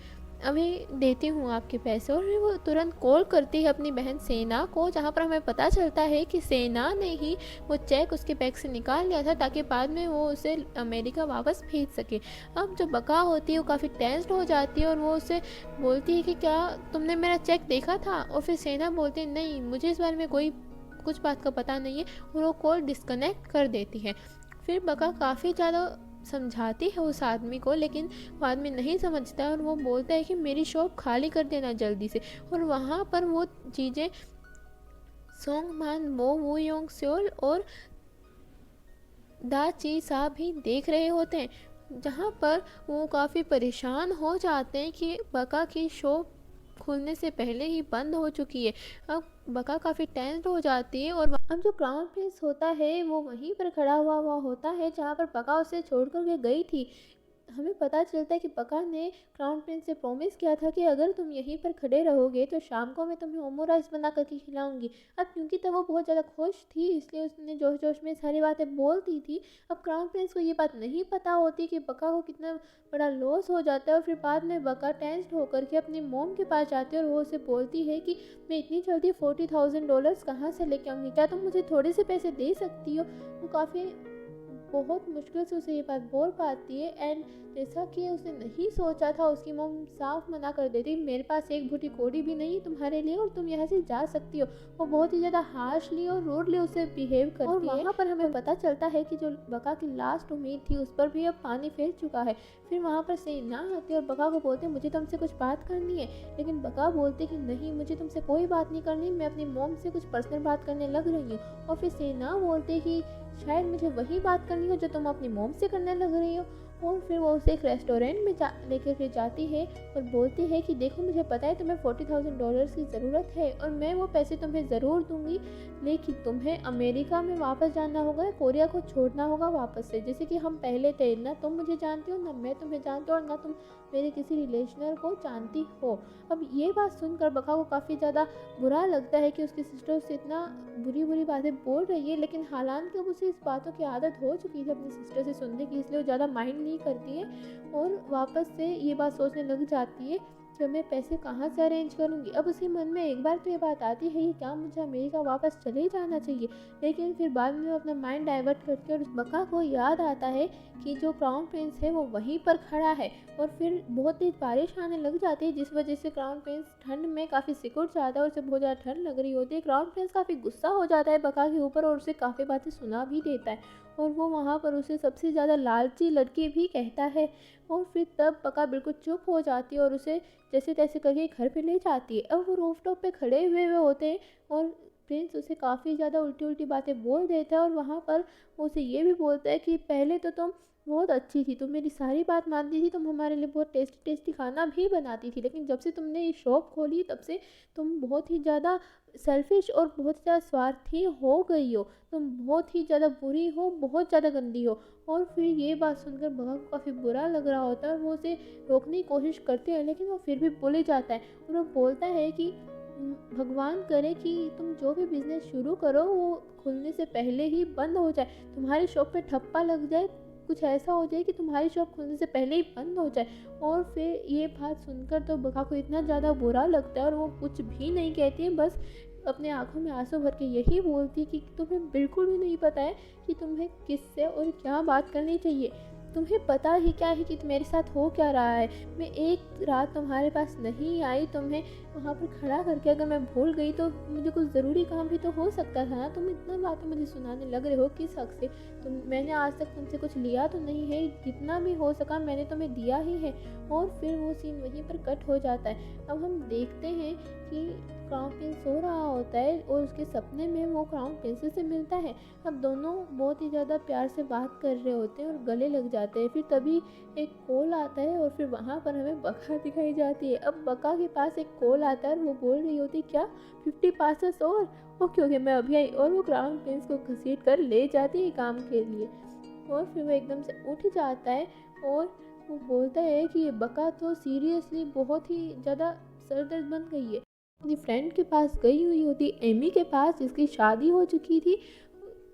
[SPEAKER 1] अभी देती हूँ आपके पैसे। और फिर वो तुरंत कॉल करती है अपनी बहन सेना को, जहाँ पर हमें पता चलता है कि सेना ने ही वो चेक उसके बैग से निकाल लिया था ताकि बाद में वो उसे अमेरिका वापस भेज सके। अब जो बका होती है वो काफ़ी टेंस्ड हो जाती है और वो उसे बोलती है कि क्या तुमने मेरा चेक देखा था? और फिर सेना बोलती है नहीं, मुझे इस बारे में कोई कुछ बात का पता नहीं है, और वो कॉल डिस्कनेक्ट कर देती है। फिर बका काफ़ी ज़्यादा समझाती है उस आदमी को, लेकिन वो आदमी नहीं समझता है और वो बोलता है कि मेरी शॉप खाली कर देना जल्दी से। और वहाँ पर वो चीज़ें सोंग मान मो वू योंग स्योल और दा ची सा भी देख रहे होते हैं, जहाँ पर वो काफ़ी परेशान हो जाते हैं कि बका की शॉप खुलने से पहले ही बंद हो चुकी है। अब बका काफ़ी टेंस्ड हो जाती है और अब जो क्राउन प्रिंस होता है वो वहीं पर खड़ा हुआ होता है जहाँ पर बका उसे छोड़ कर के गई थी। हमें पता चलता है कि बका ने क्राउन प्रिंस से प्रॉमिस किया था कि अगर तुम यहीं पर खड़े रहोगे तो शाम को मैं तुम्हें ओमोराइस बना करके खिलाऊंगी। अब क्योंकि तब वो बहुत ज़्यादा खुश थी इसलिए उसने जोश जोश में सारी बातें बोल दी थी। अब क्राउन प्रिंस को ये बात नहीं पता होती कि बका को कितना बड़ा लॉस हो जाता है। और फिर बाद में बका टेंस्ड होकर के अपनी मोम के पास जाती है और वो उसे बोलती है कि मैं इतनी जल्दी $40,000 कहाँ से लेके आऊँगी, क्या तुम मुझे थोड़े से पैसे दे सकती हो? वो काफ़ी बहुत मुश्किल से उसे ये बात बोल पाती है। एंड जैसा कि उसने नहीं सोचा था उसकी मॉम साफ मना कर देती, मेरे पास एक बूटी कोड़ी भी नहीं तुम्हारे लिए और तुम यहाँ से जा सकती हो। वो बहुत ही ज़्यादा हार्शली और रूडली उसे बिहेव करती है। और वहाँ पर हमें पता चलता है कि जो बका की लास्ट उम्मीद थी उस पर भी अब पानी फिर चुका है। फिर वहाँ पर सेना आती है और बका को बोलते हैं मुझे तुमसे कुछ बात करनी है, लेकिन बका बोलते कि नहीं मुझे तुमसे कोई बात नहीं करनी, मैं अपनी मॉम से कुछ पर्सनल बात करने लग रही हूँ। और फिर सेना बोलते कि शायद मुझे वही बात करनी हो जो तुम अपनी मॉम से करने लग रही हो। और फिर वो उसे एक रेस्टोरेंट में लेकर के जाती है और बोलती है कि देखो मुझे पता है तुम्हें $40,000 की ज़रूरत है और मैं वो पैसे तुम्हें ज़रूर दूंगी, लेकिन तुम्हें अमेरिका में वापस जाना होगा, कोरिया को छोड़ना होगा वापस से, जैसे कि हम पहले थे। ना तुम मुझे जानती हो, ना मैं तुम्हें जानती हूँ, और ना तुम मेरे किसी रिलेशनर को जानती हो। अब ये बात सुनकर बका को काफ़ी ज़्यादा बुरा लगता है कि उसकी सिस्टर उससे इतना बुरी बुरी बातें बोल रही है, लेकिन हालांकि अब उसे इस बातों की आदत हो चुकी थी अपनी सिस्टर से सुनने की, इसलिए वो ज़्यादा माइंड नहीं करती है और वापस से ये बात सोचने लग जाती है कि मैं पैसे कहाँ से अरेंज करूँगी। अब उसके मन में एक बार तो ये बात आती है कि क्या मुझे अमेरिका वापस चले जाना चाहिए, लेकिन फिर बाद में वो अपना माइंड डाइवर्ट करके और उस बका को याद आता है कि जो क्राउन प्रिंस है वो वहीं पर खड़ा है। और फिर बहुत तेज बारिश आने लग जाती है जिस वजह से क्राउन प्रिंस ठंड में काफ़ी सिकुड़ जाता है और उसे बहुत ज़्यादा ठंड लग रही होती है। क्राउन प्रिंस काफ़ी गुस्सा हो जाता है बका के ऊपर और उसे काफ़ी बातें सुना भी देता है और वो वहाँ पर उसे सबसे ज़्यादा लालची लड़की भी कहता है। और फिर तब बका बिल्कुल चुप हो जाती है और उसे जैसे तैसे करके घर पे ले जाती है। अब वो रूफटॉप पे खड़े हुए होते हैं और प्रिंस उसे काफ़ी ज़्यादा उल्टी उल्टी बातें बोल देता है और वहाँ पर वो उसे ये भी बोलता है कि पहले तो तुम बहुत अच्छी थी, तुम मेरी सारी बात मानती थी, तुम हमारे लिए बहुत टेस्टी टेस्टी खाना भी बनाती थी, लेकिन जब से तुमने ये शॉप खोली तब से तुम बहुत ही ज़्यादा सेल्फिश और बहुत ज़्यादा स्वार्थी हो गई हो, तुम बहुत ही ज़्यादा बुरी हो, बहुत ज़्यादा गंदी हो। और फिर ये बात सुनकर बका को काफ़ी बुरा लग रहा होता है और वो उसे रोकने की कोशिश करते हैं, लेकिन वो फिर भी बोले जाता है और वो बोलता है कि भगवान करे कि तुम जो भी बिज़नेस शुरू करो वो खुलने से पहले ही बंद हो जाए, तुम्हारी शॉप पे ठप्पा लग जाए, कुछ ऐसा हो जाए कि तुम्हारी शॉप खुलने से पहले ही बंद हो जाए। और फिर ये बात सुनकर तो बका को इतना ज़्यादा बुरा लगता है और वो कुछ भी नहीं कहती है, बस अपने आंखों में आंसू भर के यही बोलती है कि तुम्हें बिल्कुल भी नहीं पता है कि तुम्हें किससे और क्या बात करनी चाहिए, तुम्हें पता ही क्या है कि मेरे साथ हो क्या रहा है। मैं एक रात तुम्हारे पास नहीं आई, तुम्हें वहाँ पर खड़ा करके अगर मैं भूल गई तो मुझे कुछ ज़रूरी काम भी तो हो सकता था ना। तुम इतना बातें मुझे सुनाने लग रहे हो किस हक़ से? मैंने आज तक तुमसे कुछ लिया तो नहीं है, जितना भी हो सका मैंने तुम्हें दिया ही है। और फिर वो सीन वहीं पर कट हो जाता है। अब हम देखते हैं कि क्राउन प्रिंस सो रहा होता है और उसके सपने में वो क्राउन प्रिंसेस से मिलता है। अब दोनों बहुत ही ज़्यादा प्यार से बात कर रहे होते हैं और गले लग जाते हैं। फिर तभी एक कॉल आता है और फिर वहाँ पर हमें बका दिखाई जाती है। अब बका के पास एक कॉल आता है और वो बोल रही होती क्या 50 पासेस और ओके ओके मैं अभी आई, और वो क्राउन प्रिंस को घसीट कर ले जाती है काम के लिए। और फिर वो एकदम से उठ जाता है और वो बोलता है कि ये बका तो सीरियसली बहुत ही ज़्यादा सरदर्द बन गई है। अपनी फ्रेंड के पास गई हुई होती एमी के पास, जिसकी शादी हो चुकी थी,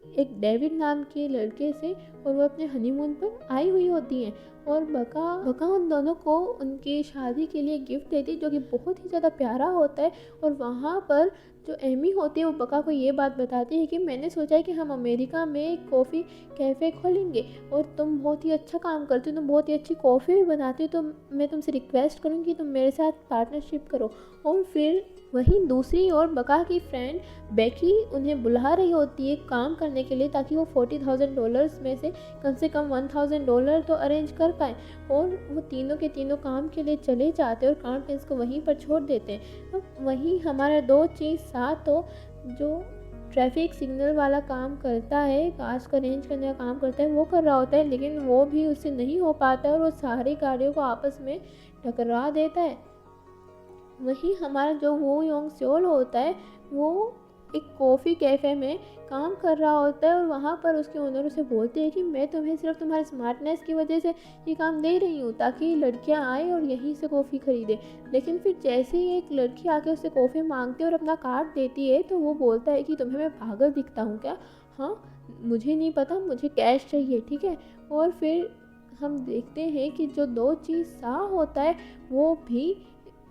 [SPEAKER 1] एक डेविड नाम के लड़के से और वो अपने हनीमून पर आई हुई होती हैं। और बका उन दोनों को उनकी शादी के लिए गिफ्ट देती है जो कि बहुत ही ज़्यादा प्यारा होता है। और वहाँ पर जो एमी होती है वो बका को ये बात बताती है कि मैंने सोचा है कि हम अमेरिका में एक कॉफ़ी कैफ़े खोलेंगे और तुम बहुत ही अच्छा काम करती हो, तुम बहुत ही अच्छी कॉफ़ी भी बनाती हो, तो मैं तुमसे रिक्वेस्ट करूँगी कि तुम मेरे साथ पार्टनरशिप करो। और फिर वहीं दूसरी ओर बका की फ्रेंड बेकी उन्हें बुला रही होती है काम करने के लिए ताकि वो $40,000 में से कम $1,000 तो अरेंज कर पाए। और वो तीनों के तीनों काम के लिए चले जाते हैं और क्राउन प्रिंस को वहीं पर छोड़ देते हैं। अब वहीं हमारा 2 चीज़ 7 तो जो ट्रैफिक सिग्नल वाला काम करता है, कार्स को अरेंज करने का काम करता है, वो कर रहा होता है, लेकिन वो भी उससे नहीं हो पाता है और वो सारी गाड़ियों को आपस में टकरा देता है। वहीं हमारा जो वो योंग स्योल होता है वो एक कॉफ़ी कैफ़े में काम कर रहा होता है और वहाँ पर उसके ओनर उसे बोलते हैं कि मैं तुम्हें सिर्फ तुम्हारी स्मार्टनेस की वजह से ये काम दे रही हूँ ताकि लड़कियाँ आए और यहीं से कॉफ़ी ख़रीदें। लेकिन फिर जैसे ही एक लड़की आके उससे कॉफ़ी मांगती है और अपना कार्ड देती है तो वो बोलता है कि तुम्हें मैं पागल दिखता हूँ क्या? हाँ, मुझे नहीं पता, मुझे कैश चाहिए, ठीक है। और फिर हम देखते हैं कि जो 2 चीज़ होता है वो भी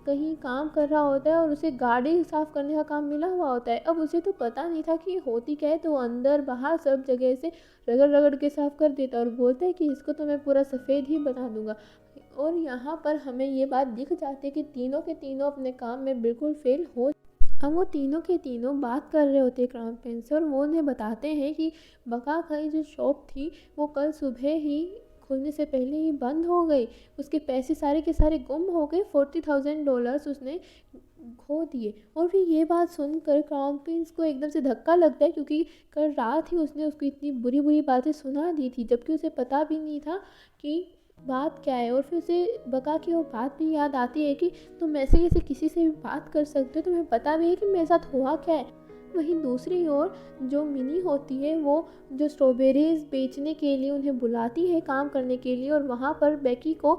[SPEAKER 1] कहीं काम कर रहा होता है और उसे गाड़ी साफ़ करने का काम मिला हुआ होता है। अब उसे तो पता नहीं था कि होती क्या है, तो वो अंदर बाहर सब जगह से रगड़ रगड़ के साफ़ कर देता है और बोलता है कि इसको तो मैं पूरा सफ़ेद ही बना दूंगा। और यहाँ पर हमें ये बात दिख जाती है कि तीनों के तीनों अपने काम में बिल्कुल फेल हो। अब वो तीनों के तीनों बात कर रहे होते हैं क्राउन प्रिंस से और वो उन्हें बताते हैं कि बका की जो शॉप थी वो कल सुबह ही खुलने से पहले ही बंद हो गई। उसके पैसे सारे के सारे गुम हो गए, $40,000 उसने खो दिए। और फिर ये बात सुनकर क्राउन प्रिंस को एकदम से धक्का लगता है क्योंकि कल रात ही उसने उसको इतनी बुरी बुरी बातें सुना दी थी जबकि उसे पता भी नहीं था कि बात क्या है। और फिर उसे बका की वो बात भी याद आती है कि तुम ऐसे कैसे किसी से भी बात कर सकते हो, तुम्हें पता भी है कि मेरे साथ हुआ क्या है। वहीं दूसरी ओर जो मिनी होती है वो जो स्ट्रॉबेरीज बेचने के लिए उन्हें बुलाती है काम करने के लिए और वहाँ पर बेकी को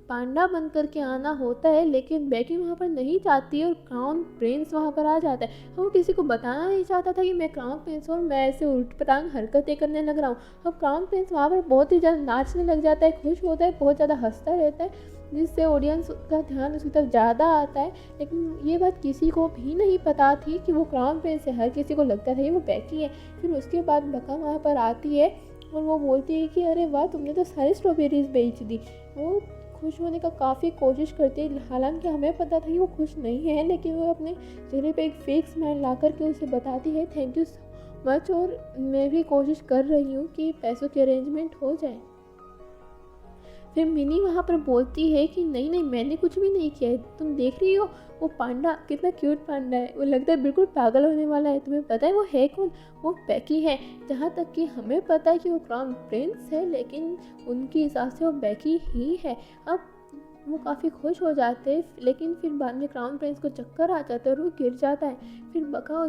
[SPEAKER 1] पांडा बन करके आना होता है, लेकिन बेकी वहाँ पर नहीं चाहती है और क्राउन प्रिंस वहाँ पर आ जाता है। वो किसी को बताना नहीं चाहता था कि मैं क्राउन प्रिंस हूँ और मैं ऐसे उल्ट-पटांग हरकतें करने लग रहा हूँ। अब क्राउन प्रिंस वहाँ पर बहुत ही ज़्यादा नाचने लग जाता है, खुश होता है, बहुत ज़्यादा हंसता रहता है, जिससे ऑडियंस का ध्यान उसकी तरफ ज़्यादा आता है। लेकिन ये बात किसी को भी नहीं पता थी कि वो क्राउन प्रिंस है, हर किसी को लगता था ये वो बेकी है। फिर उसके बाद बका वहाँ पर आती है और वो बोलती है कि अरे वाह, तुमने तो सारी स्ट्रॉबेरीज बेच दी। वो खुश होने का काफ़ी कोशिश करती है, हालांकि हमें पता था कि वो खुश नहीं है, लेकिन वो अपने चेहरे पे एक फेक स्माइल ला करके उसे बताती है थैंक यू सो मच और मैं भी कोशिश कर रही हूँ कि पैसों की अरेंजमेंट हो जाए। फिर मिनी वहाँ पर बोलती है कि नहीं नहीं, मैंने कुछ भी नहीं किया है, तुम देख रही हो वो पांडा कितना क्यूट पांडा है, वो लगता है बिल्कुल पागल होने वाला है। तुम्हें पता है वो है कौन? वो बेकी है। जहाँ तक कि हमें पता है कि वो क्राउन प्रिंस है, लेकिन उनके हिसाब से वो बेकी ही है। अब वो काफ़ी खुश हो जाते हैं, लेकिन फिर बाद में क्राउन प्रिंस को चक्कर आ जाता है और वो गिर जाता है। फिर बका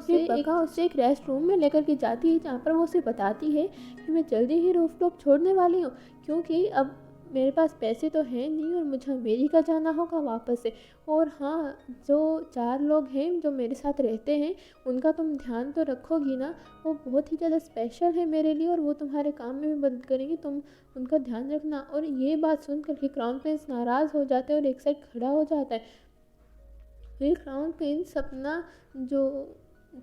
[SPEAKER 1] उसे एक रेस्ट रूम में लेकर के जाती है जहाँ पर वो उसे बताती है कि मैं जल्दी ही रूफटॉप छोड़ने वाली हूँ क्योंकि अब मेरे पास पैसे तो हैं नहीं और मुझे अमेरिका जाना होगा वापस से। और हाँ, जो 4 लोग हैं जो मेरे साथ रहते हैं उनका तुम ध्यान तो रखोगी ना, वो बहुत ही ज़्यादा स्पेशल है मेरे लिए और वो तुम्हारे काम में भी मदद करेंगे, तुम उनका ध्यान रखना। और ये बात सुन कर के क्राउन प्रिंस नाराज़ हो जाता है और एक साइड खड़ा हो जाता है। फिर क्राउन प्रिंस अपना जो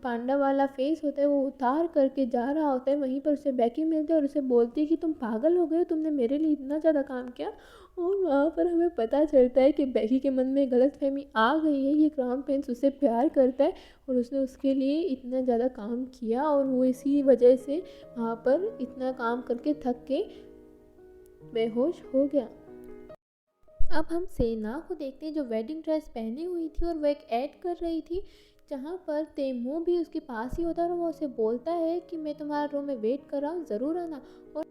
[SPEAKER 1] पांडा वाला फेस होता है वो उतार करके जा रहा होता है, वहीं पर उसे बेकी मिलती है और उसे बोलती है कि तुम पागल हो गए हो, तुमने मेरे लिए इतना ज़्यादा काम किया। और वहाँ पर हमें पता चलता है कि बेकी के मन में गलतफहमी आ गई है, ये क्राउन प्रिंस उससे प्यार करता है और उसने उसके लिए इतना ज़्यादा काम किया और वो इसी वजह से वहाँ पर इतना काम करके थक के बेहोश हो गया। अब हम सेना को देखते हैं जो वेडिंग ड्रेस पहनी हुई थी और वो एक ऐड कर रही थी जहाँ पर तेमू भी उसके पास ही होता है और वो उसे बोलता है कि मैं तुम्हारे रूम में वेट कर रहा हूँ, ज़रूर आना। और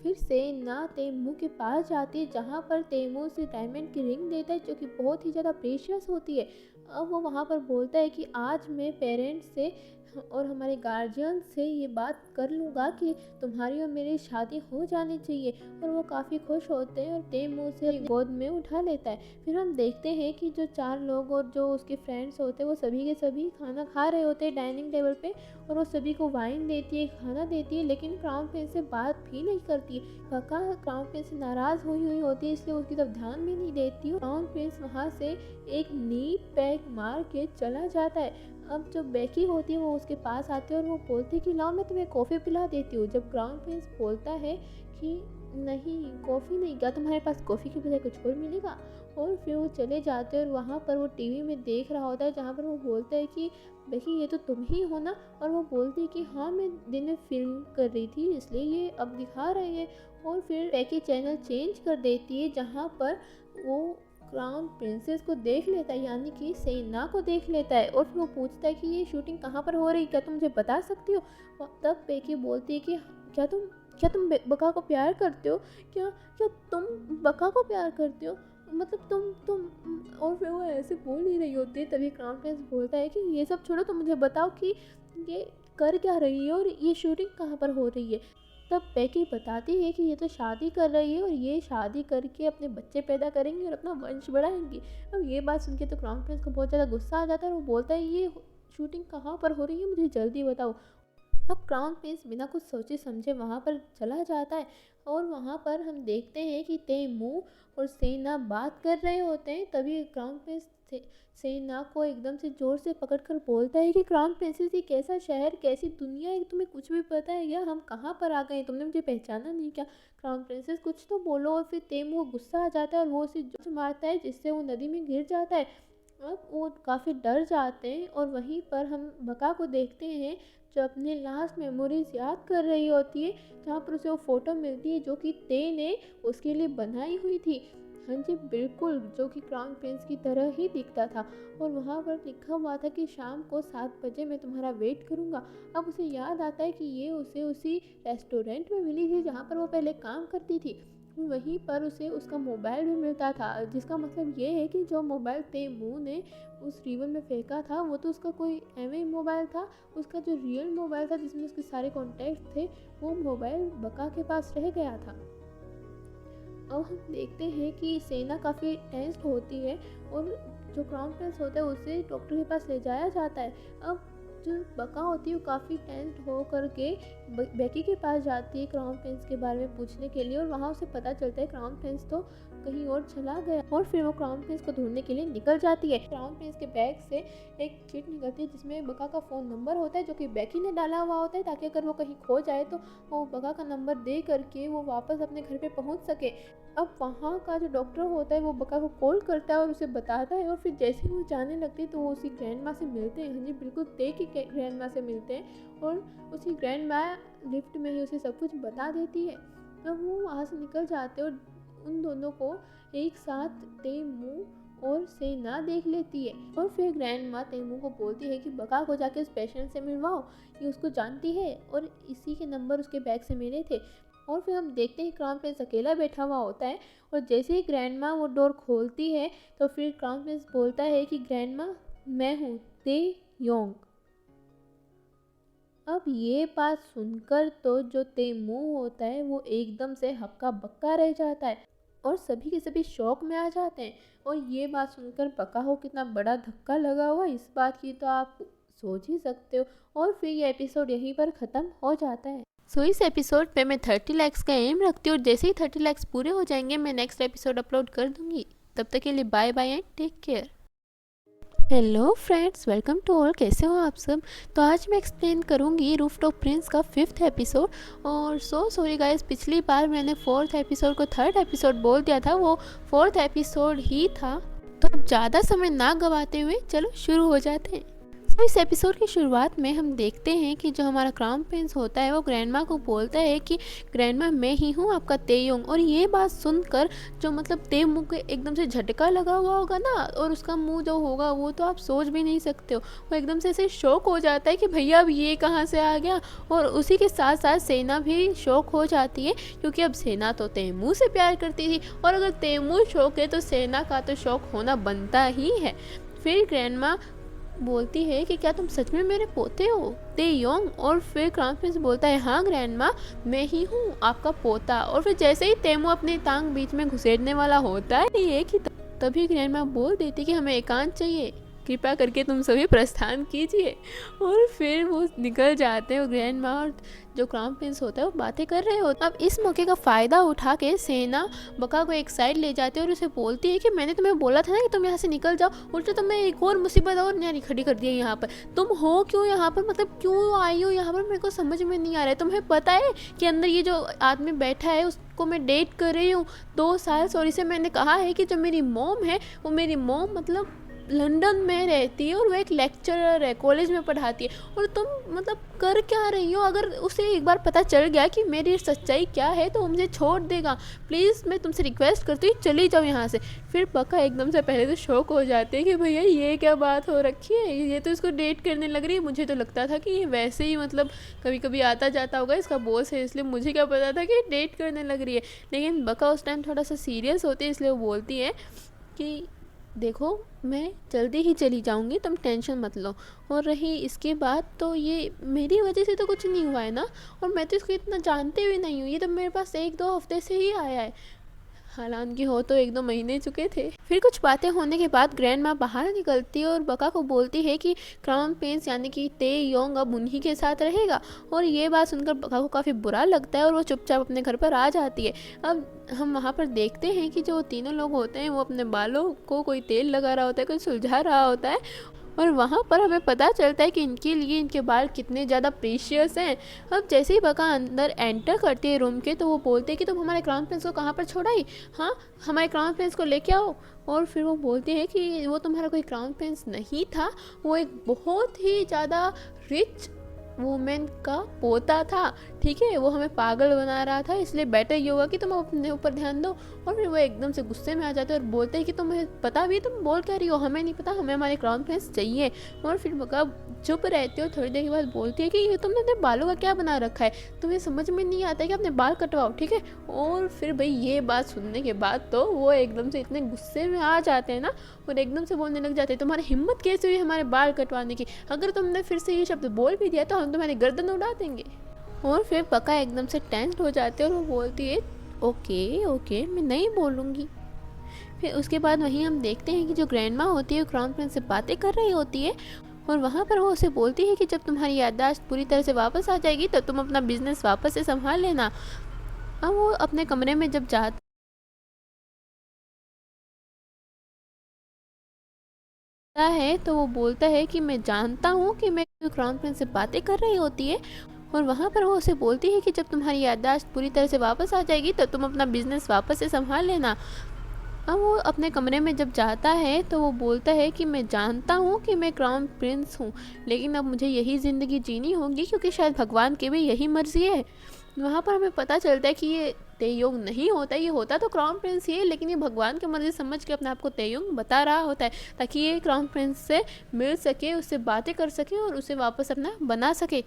[SPEAKER 1] फिर सेना तेमू के पास जाती है जहाँ पर तेमू उसे डायमंड की रिंग देता है जो कि बहुत ही ज़्यादा प्रेशियस होती है। अब वो वहाँ पर बोलता है कि आज मैं पेरेंट्स से और हमारे गार्जियन से ये बात कर लूँगा कि तुम्हारी और मेरी शादी हो जानी चाहिए। और वो काफ़ी खुश होते हैं और तैमूर से गोद में उठा लेता है। फिर हम देखते हैं कि जो 4 लोग और जो उसके फ्रेंड्स होते हैं वो सभी के सभी खाना खा रहे होते हैं डाइनिंग टेबल पे, और वो सभी को वाइन देती है, खाना देती है, लेकिन क्राउन प्रिंस से बात भी नहीं करती है। बका क्राउन प्रिंस से नाराज़ हुई होती है, इसलिए उसकी तरफ ध्यान भी नहीं देती। क्राउन प्रिंस वहाँ से एक नीट पैक मार के चला जाता है। अब जो बेकी होती है वो उसके पास आती है और वो बोलती है कि लाओ मैं तुम्हें कॉफ़ी पिला देती हूँ। जब क्राउन प्रिंस बोलता है कि नहीं कॉफ़ी नहीं, क्या तुम्हारे पास कॉफ़ी के बजाय कुछ और मिलेगा, और फिर वो चले जाते हैं और वहाँ पर वो टीवी में देख रहा होता है जहाँ पर वो बोलता है कि बेकी ये तो तुम ही हो ना, और वो बोलती है कि हाँ मैं दिन में फिल्म कर रही थी इसलिए ये अब दिखा रहे हैं। और फिर बेकी चैनल चेंज कर देती है जहाँ पर वो क्राउन प्रिंसेस को देख लेता है, यानी कि सेना को देख लेता है, और फिर वो पूछता है कि ये शूटिंग कहाँ पर हो रही, क्या तुम मुझे बता सकती हो। तब बेकी बोलती है कि क्या तुम बका को प्यार करते हो, क्या क्या तुम बका को प्यार करते हो, मतलब तुम। और फिर वो ऐसे बोल ही रही होती है। तभी क्राउन प्रिंस बोलता है कि ये सब छोड़ो, तुम मुझे बताओ कि ये कर क्या रही है और ये शूटिंग कहाँ पर हो रही है। तब बेकी बताती है कि ये तो शादी कर रही है और ये शादी करके अपने बच्चे पैदा करेंगी और अपना वंश बढ़ाएंगी। अब ये बात सुन के तो क्राउन प्रिंस को बहुत ज़्यादा गुस्सा आ जाता है और वो बोलता है ये शूटिंग कहाँ पर हो रही है, मुझे जल्दी बताओ। अब क्राउन प्रिंस बिना कुछ सोचे समझे वहाँ पर चला जाता है, और वहाँ पर हम देखते हैं कि तैमूर और सेना बात कर रहे होते हैं। तभी क्राउन प्रिंस सेना को एकदम से ज़ोर से पकड़कर बोलता है कि क्राउन प्रिंसेस ये कैसा शहर, कैसी दुनिया है, तुम्हें कुछ भी पता है क्या, हम कहाँ पर आ गए, तुमने मुझे पहचाना नहीं क्या, क्राउन प्रिंसेस कुछ तो बोलो। और फिर तैमूर गुस्सा आ जाता है और वो उसे जोर से मारता है जिससे वो नदी में गिर जाता है। अब वो काफ़ी डर जाते हैं और वहीं पर हम बका को देखते हैं जो अपने लास्ट मेमोरीज याद कर रही होती है, जहाँ पर उसे वो फ़ोटो मिलती है जो कि ते ने उसके लिए बनाई हुई थी। हाँ जी बिल्कुल, जो कि क्राउन प्रिंस की तरह ही दिखता था, और वहाँ पर लिखा हुआ था कि शाम को 7 बजे मैं तुम्हारा वेट करूँगा। अब उसे याद आता है कि ये उसे उसी रेस्टोरेंट में मिली थी जहाँ पर वो पहले काम करती थी। वहीं पर उसे उसका मोबाइल भी मिलता था, जिसका मतलब ये है कि जो मोबाइल तैमूर ने उस रिवर में फेंका था वो तो उसका कोई एवं मोबाइल था। उसका जो रियल मोबाइल था जिसमें उसके सारे कॉन्टैक्ट थे वो मोबाइल बका के पास रह गया था। अब हम देखते हैं कि सेना काफ़ी टेंस्ड होती है और जो क्राउन प्रिंस होता है उसे डॉक्टर के पास ले जाया जाता है। अब जो बका होती है वो काफ़ी टेंस्ड हो करके बेकी के पास जाती है क्राउन प्रिंस के बारे में पूछने के लिए, और वहाँ उसे पता चलता है क्राउन प्रिंस तो कहीं और चला गया, और फिर वो क्राउन प्रिंस को ढूंढने के लिए निकल जाती है। क्राउन प्रिंस के बैग से एक चिट निकलती है जिसमें बका का फ़ोन नंबर होता है जो कि बेकी ने डाला हुआ होता है, ताकि अगर वो कहीं खो जाए तो वो बका का नंबर दे करके वो वापस अपने घर पे पहुंच सके। अब वहाँ का जो डॉक्टर होता है वो बका को कॉल करता है और उसे बताता है, और फिर जैसे ही वो जाने लगती है तो वो उसी ग्रैंड माँ से मिलते हैं। हाँ जी बिल्कुल, ते की ग्रैंड माँ से मिलते हैं, और उसी ग्रैंड माँ लिफ्ट में ही उसे सब कुछ बता देती है। अब वो वहाँ से निकल जाते हैं और उन दोनों को एक साथ तैमूर और सेना देख लेती है। और फिर ग्रैंड माँ तैमूर को बोलती है कि बका को जाके उस पेशेंट से मिलवाओ, ये उसको जानती है और इसी के नंबर उसके बैग से मिले थे। और फिर हम देखते हैं क्राउन प्रिंस अकेला बैठा हुआ होता है, और जैसे ही ग्रैंड माँ वो डोर खोलती है तो फिर क्राउन प्रिंस बोलता है कि ग्रैंड माँ मैं हूँ ते योंग। अब ये बात सुनकर तो जो तैमूर होता है वो एकदम से हक्का बक्का रह जाता है और सभी के सभी शौक में आ जाते हैं। और ये बात सुनकर बका को कितना बड़ा धक्का लगा हुआ इस बात की तो आप सोच ही सकते हो। और फिर ये एपिसोड यहीं पर ख़त्म हो जाता है। सो इस एपिसोड पे मैं 30 लाइक्स का एम रखती हूँ, और जैसे ही 30 लाइक्स पूरे हो जाएंगे मैं नेक्स्ट एपिसोड अपलोड कर दूँगी। तब तक के लिए bye bye and take care. Hello friends, welcome to all. कैसे हो आप सब। तो आज मैं एक्सप्लेन करूँगी रूफटॉप प्रिंस का 5th एपिसोड। और सॉरी गाइस, पिछली बार मैंने 4th एपिसोड को 3rd एपिसोड बोल दिया था, वो 4th एपिसोड ही था। तो अब ज़्यादा समय ना गवाते हुए चलो शुरू हो जाते हैं। तो इस एपिसोड की शुरुआत में हम देखते हैं कि जो हमारा क्राउन प्रिंस होता है वो ग्रैंडमा को बोलता है कि ग्रैंडमा मैं ही हूँ आपका तेयोंग। और ये बात सुनकर जो मतलब तैमूर को एकदम से झटका लगा हुआ होगा ना, और उसका मुंह जो होगा वो तो आप सोच भी नहीं सकते हो। वो एकदम से ऐसे शौक हो जाता है कि भैया अब ये कहाँ से आ गया। और उसी के साथ साथ सेना भी शौक हो जाती है, क्योंकि अब सेना तो तैमूर से प्यार करती थी, और अगर तैमूर शौक है तो सेना का तो शौक होना बनता ही है। फिर ग्रैंडमा बोलती है कि क्या तुम सच में मेरे पोते हो ते योंग। और फिर क्राउन प्रिंस बोलता है हाँ ग्रैंडमा, मैं ही हूँ आपका पोता। और फिर जैसे ही तेमो अपनी टांग बीच में घुसेड़ने वाला होता है ये कि तभी ग्रैंडमा बोल देती कि हमें एकांत चाहिए, कृपया करके तुम सभी प्रस्थान कीजिए। और फिर वो निकल जाते हैं और ग्रैंडमा और जो क्राउन प्रिंस होता है वो बातें कर रहे होते। अब इस मौके का फ़ायदा उठा के सेना बका को एक साइड ले जाते हैं और उसे बोलती है कि मैंने तुम्हें बोला था ना कि तुम यहाँ से निकल जाओ, उल्टा तुमने एक और मुसीबत और नया खड़ी कर दिया यहाँ पर। तुम हो क्यों यहाँ पर, मतलब क्यों आई हो यहाँ पर, मेरे को समझ में नहीं आ रहा है। तुम्हें पता है कि अंदर ये जो आदमी बैठा है उसको मैं डेट कर रही हूँ 2 साल। सॉरी से मैंने कहा है कि जो मेरी मॉम है वो मेरी मॉम मतलब लंदन में रहती है और वो एक लेक्चरर है, कॉलेज में पढ़ाती है। और तुम मतलब कर क्या रही हो? अगर उसे एक बार पता चल गया कि मेरी सच्चाई क्या है तो मुझे छोड़ देगा। प्लीज़ मैं तुमसे रिक्वेस्ट करती हूँ चली जाओ यहाँ से। फिर बका एकदम से पहले तो शौक हो जाते हैं कि भैया ये क्या बात हो रखी है, ये तो इसको डेट करने लग रही है। मुझे तो लगता था कि ये वैसे ही मतलब कभी कभी आता जाता होगा, इसका बॉस है इसलिए मुझे क्या पता था कि डेट करने लग रही है। लेकिन बका उस टाइम थोड़ा सा सीरियस होती है, इसलिए वो बोलती है कि देखो मैं जल्दी ही चली जाऊंगी, तुम टेंशन मत लो। और रही इसके बाद तो ये मेरी वजह से तो कुछ नहीं हुआ है ना, और मैं तो इसको इतना जानती भी नहीं हूँ, ये तो मेरे पास 1-2 हफ्ते से ही आया है, हालांकि हो तो 1-2 महीने चुके थे। फिर कुछ बातें होने के बाद ग्रैंडमा बाहर निकलती है और बका को बोलती है कि क्राउन प्रिंस यानी कि ते योंग अब उन्हीं के साथ रहेगा। और ये बात सुनकर बका को काफ़ी बुरा लगता है और वो चुपचाप अपने घर पर आ जाती है। अब हम वहाँ पर देखते हैं कि जो तीनों लोग होते हैं वो अपने बालों को कोई तेल लगा रहा होता है, कोई सुलझा रहा होता है। और वहाँ पर हमें पता चलता है कि इनके लिए इनके बाल कितने ज़्यादा प्रीशियस हैं। अब जैसे ही बका अंदर एंटर करती है रूम के तो वो बोलते हैं कि तुम हमारे क्राउन प्रिंस को कहाँ पर छोड़ाई, हाँ हमारे क्राउन प्रिंस को लेके आओ। और फिर वो बोलते हैं कि वो तुम्हारा कोई क्राउन प्रिंस नहीं था, वो एक बहुत ही ज़्यादा रिच वुमेन का पोता था, ठीक है, वो हमें पागल बना रहा था, इसलिए बेटर ये होगा कि तुम अपने ऊपर ध्यान दो। और फिर वो एकदम से गुस्से में आ जाते हैं और बोलते हैं कि तुम्हें पता भी, तुम बोल क्या रही हो, हमें नहीं पता, हमें हमारे क्राउन प्रिंस चाहिए। और फिर बका चुप रहती है और थोड़ी देर के बाद बोलती है कि ये तुमने अपने बालों का क्या बना रखा है, तुम्हें समझ में नहीं आता है कि अपने बाल कटवाओ, ठीक है। और फिर भाई ये बात सुनने के बाद तो वो एकदम से इतने गुस्से में आ जाते हैं ना और एकदम से बोलने लग जाते हैं तुम्हारी हिम्मत कैसे हुई हमारे बाल कटवाने की, अगर तुमने फिर से ये शब्द बोल भी दिया तो हम तुम्हारी गर्दन उड़ा देंगे। और फिर बका एकदम से टेंस हो जाते हैं और वो बोलती है ओके ओके मैं नहीं बोलूँगी। फिर उसके बाद वहीं हम देखते हैं कि जो ग्रैंडमा होती है वो क्राउन प्रिंस से बातें कर रही होती है और वहाँ पर वो उसे बोलती है कि जब तुम्हारी याददाश्त पूरी तरह से वापस आ जाएगी तो तुम अपना बिजनेस वापस से संभाल लेना। अब वो अपने कमरे में जब जाता है तो वो बोलता है कि मैं जानता हूँ कि मैं क्राउन प्रिंस से बातें कर रही होती है और वहाँ पर वो उसे बोलती है कि जब तुम्हारी याददाश्त पूरी तरह से वापस आ जाएगी तो तुम अपना बिजनेस वापस से संभाल लेना। अब वो अपने कमरे में जब जाता है तो वो बोलता है कि मैं जानता हूँ कि मैं क्राउन प्रिंस हूँ, लेकिन अब मुझे यही ज़िंदगी जीनी होगी क्योंकि शायद भगवान की भी यही मर्ज़ी है। वहाँ पर हमें पता चलता है कि ये तेयोंग नहीं होता, ये होता तो क्राउन प्रिंस ही है, लेकिन ये भगवान की मर्ज़ी समझ के अपने आप को तेयोंग बता रहा होता है ताकि ये क्राउन प्रिंस से मिल सके, उससे बातें कर सके और उसे वापस अपना बना सके।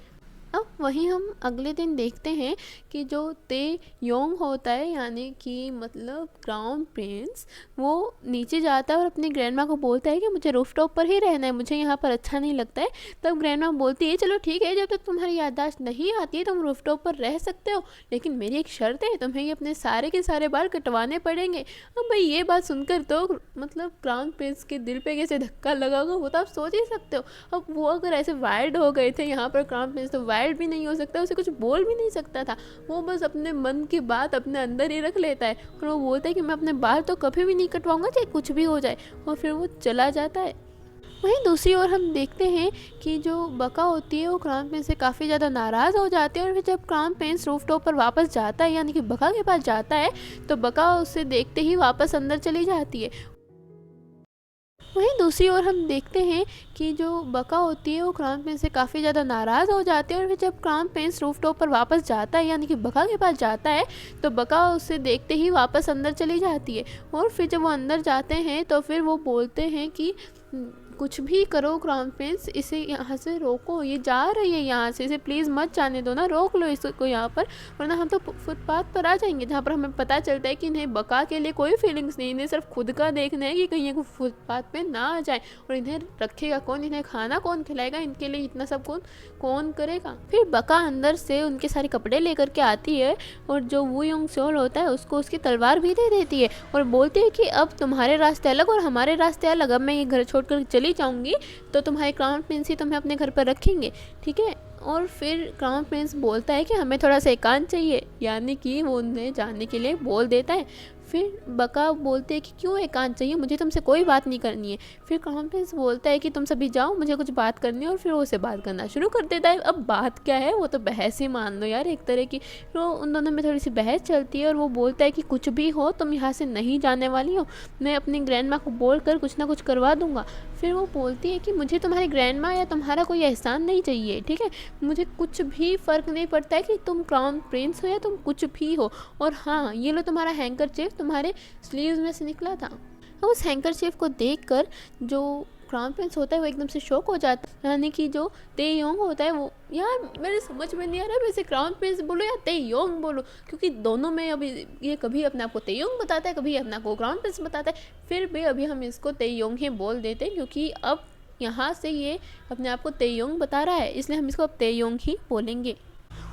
[SPEAKER 1] अब वहीं हम अगले दिन देखते हैं कि जो ते योंग होता है यानी कि मतलब क्राउन प्रिंस, वो नीचे जाता है और अपनी ग्रैंडमा को बोलता है कि मुझे रूफटॉप पर ही रहना है, मुझे यहाँ पर अच्छा नहीं लगता है। तब ग्रैंडमा बोलती है चलो ठीक है, जब तक तुम्हारी याददाश्त नहीं आती है तुम रूफटॉप पर रह सकते हो, लेकिन मेरी एक शर्त है, तुम्हें ये अपने सारे के सारे बाल कटवाने पड़ेंगे। अब भाई ये बात सुनकर तो मतलब क्राउन प्रिंस के दिल पे कैसे धक्का लगा होगा वो तो आप सोच ही सकते हो। अब वो अगर ऐसे वाइल्ड हो गए थे यहाँ पर क्राउन प्रिंस, तो वाइल्ड भी नहीं हो सकता, उसे कुछ बोल भी नहीं सकता था, वो बस अपने मन की बात अपने अंदर ही रख लेता है और वो बोलता है कि मैं अपने बाल तो कभी भी नहीं कटवाऊंगा चाहे कुछ भी हो जाए, और फिर वो चला जाता है। वहीं दूसरी ओर हम देखते हैं कि जो बका होती है वो क्राउन प्रिंस से काफ़ी ज़्यादा नाराज़ हो जाती है और फिर जब क्राउन प्रिंस रूफटॉप पर वापस जाता है यानी कि बका के पास जाता है तो बका उसे देखते ही वापस अंदर चली जाती है। वहीं दूसरी ओर हम देखते हैं कि जो बका होती है वो क्राउन प्रिंस से काफ़ी ज़्यादा नाराज़ हो जाती है और फिर जब क्राउन प्रिंस रूफटॉप पर वापस जाता है यानी कि बका के पास जाता है तो बका उसे देखते ही वापस अंदर चली जाती है। और फिर जब वो अंदर जाते हैं तो फिर वो बोलते हैं कि कुछ भी करो क्राउन प्रिंस, इसे यहाँ से रोको, ये जा रही है यहाँ से, इसे प्लीज़ मत जाने दो ना, रोक लो इसको यहाँ पर, वरना हम तो फुटपाथ पर आ जाएंगे, जहाँ पर हमें पता चलता है कि इन्हें बका के लिए कोई फीलिंग्स नहीं, इन्हें सिर्फ खुद का देखना है कि कहीं ये फुटपाथ पे ना आ जाए। और इन्हें रखेगा कौन, इन्हें खाना कौन खिलाएगा, इनके लिए इतना सब कौन करेगा। फिर बका अंदर से उनके सारे कपड़े लेकर के आती है और जो वू योंग सोल होता है उसको उसकी तलवार भी दे देती है और बोलती है कि अब तुम्हारे रास्ते अलग और हमारे रास्ते अलग, अब मैं ये घर छोड़कर चली जाऊंगी तो तुम्हारे क्राउन प्रिंस ही तुम्हें अपने घर पर रखेंगे, ठीक है। और फिर क्राउन प्रिंस बोलता है कि हमें थोड़ा सा एकांत चाहिए, यानी कि वो उन्हें जाने के लिए बोल देता है। फिर बका बोलते हैं कि क्यों एकांत चाहिए, मुझे तुमसे कोई बात नहीं करनी है। फिर क्राउन प्रिंस बोलता है कि तुम सभी जाओ, मुझे कुछ बात करनी है, और फिर वो उसे बात करना शुरू कर देता है। अब बात क्या है, वो तो बहस ही मान लो यार एक तरह की। तो उन दोनों में थोड़ी सी बहस चलती है और वो बोलता है कि कुछ भी हो तुम यहाँ से नहीं जाने वाली हो, मैं अपनी ग्रैंड माँ को बोल कर कुछ ना कुछ करवा दूंगा। फिर वो बोलती है कि मुझे तुम्हारी ग्रैंड माँ या तुम्हारा कोई एहसान नहीं चाहिए, ठीक है, मुझे कुछ भी फ़र्क नहीं पड़ता है कि तुम क्राउन प्रिंस हो या तुम कुछ भी हो। और हाँ, ये लो तुम्हारा हैंकरचीफ तुम्हारे स्लीव्स में से निकला था। उस हैंकरचीफ को देखकर जो क्राउन प्रिंस होता है वो एकदम से शॉक हो जाता है, यानी कि जो तेयोंग होता है वो, यार मेरे समझ में नहीं आ रहा वैसे क्राउन प्रिंस बोलो या तेयोंग बोलो, क्योंकि दोनों में अभी ये कभी अपने आप को तेयोंग बताता है, कभी अपने आप को क्राउन प्रिंस बताता है। फिर भी अभी हम इसको तेयोंग ही बोल देते हैं, क्योंकि अब यहाँ से ये अपने आप को तेयोंग बता रहा है, इसलिए हम इसको अब तेयोंग ही बोलेंगे।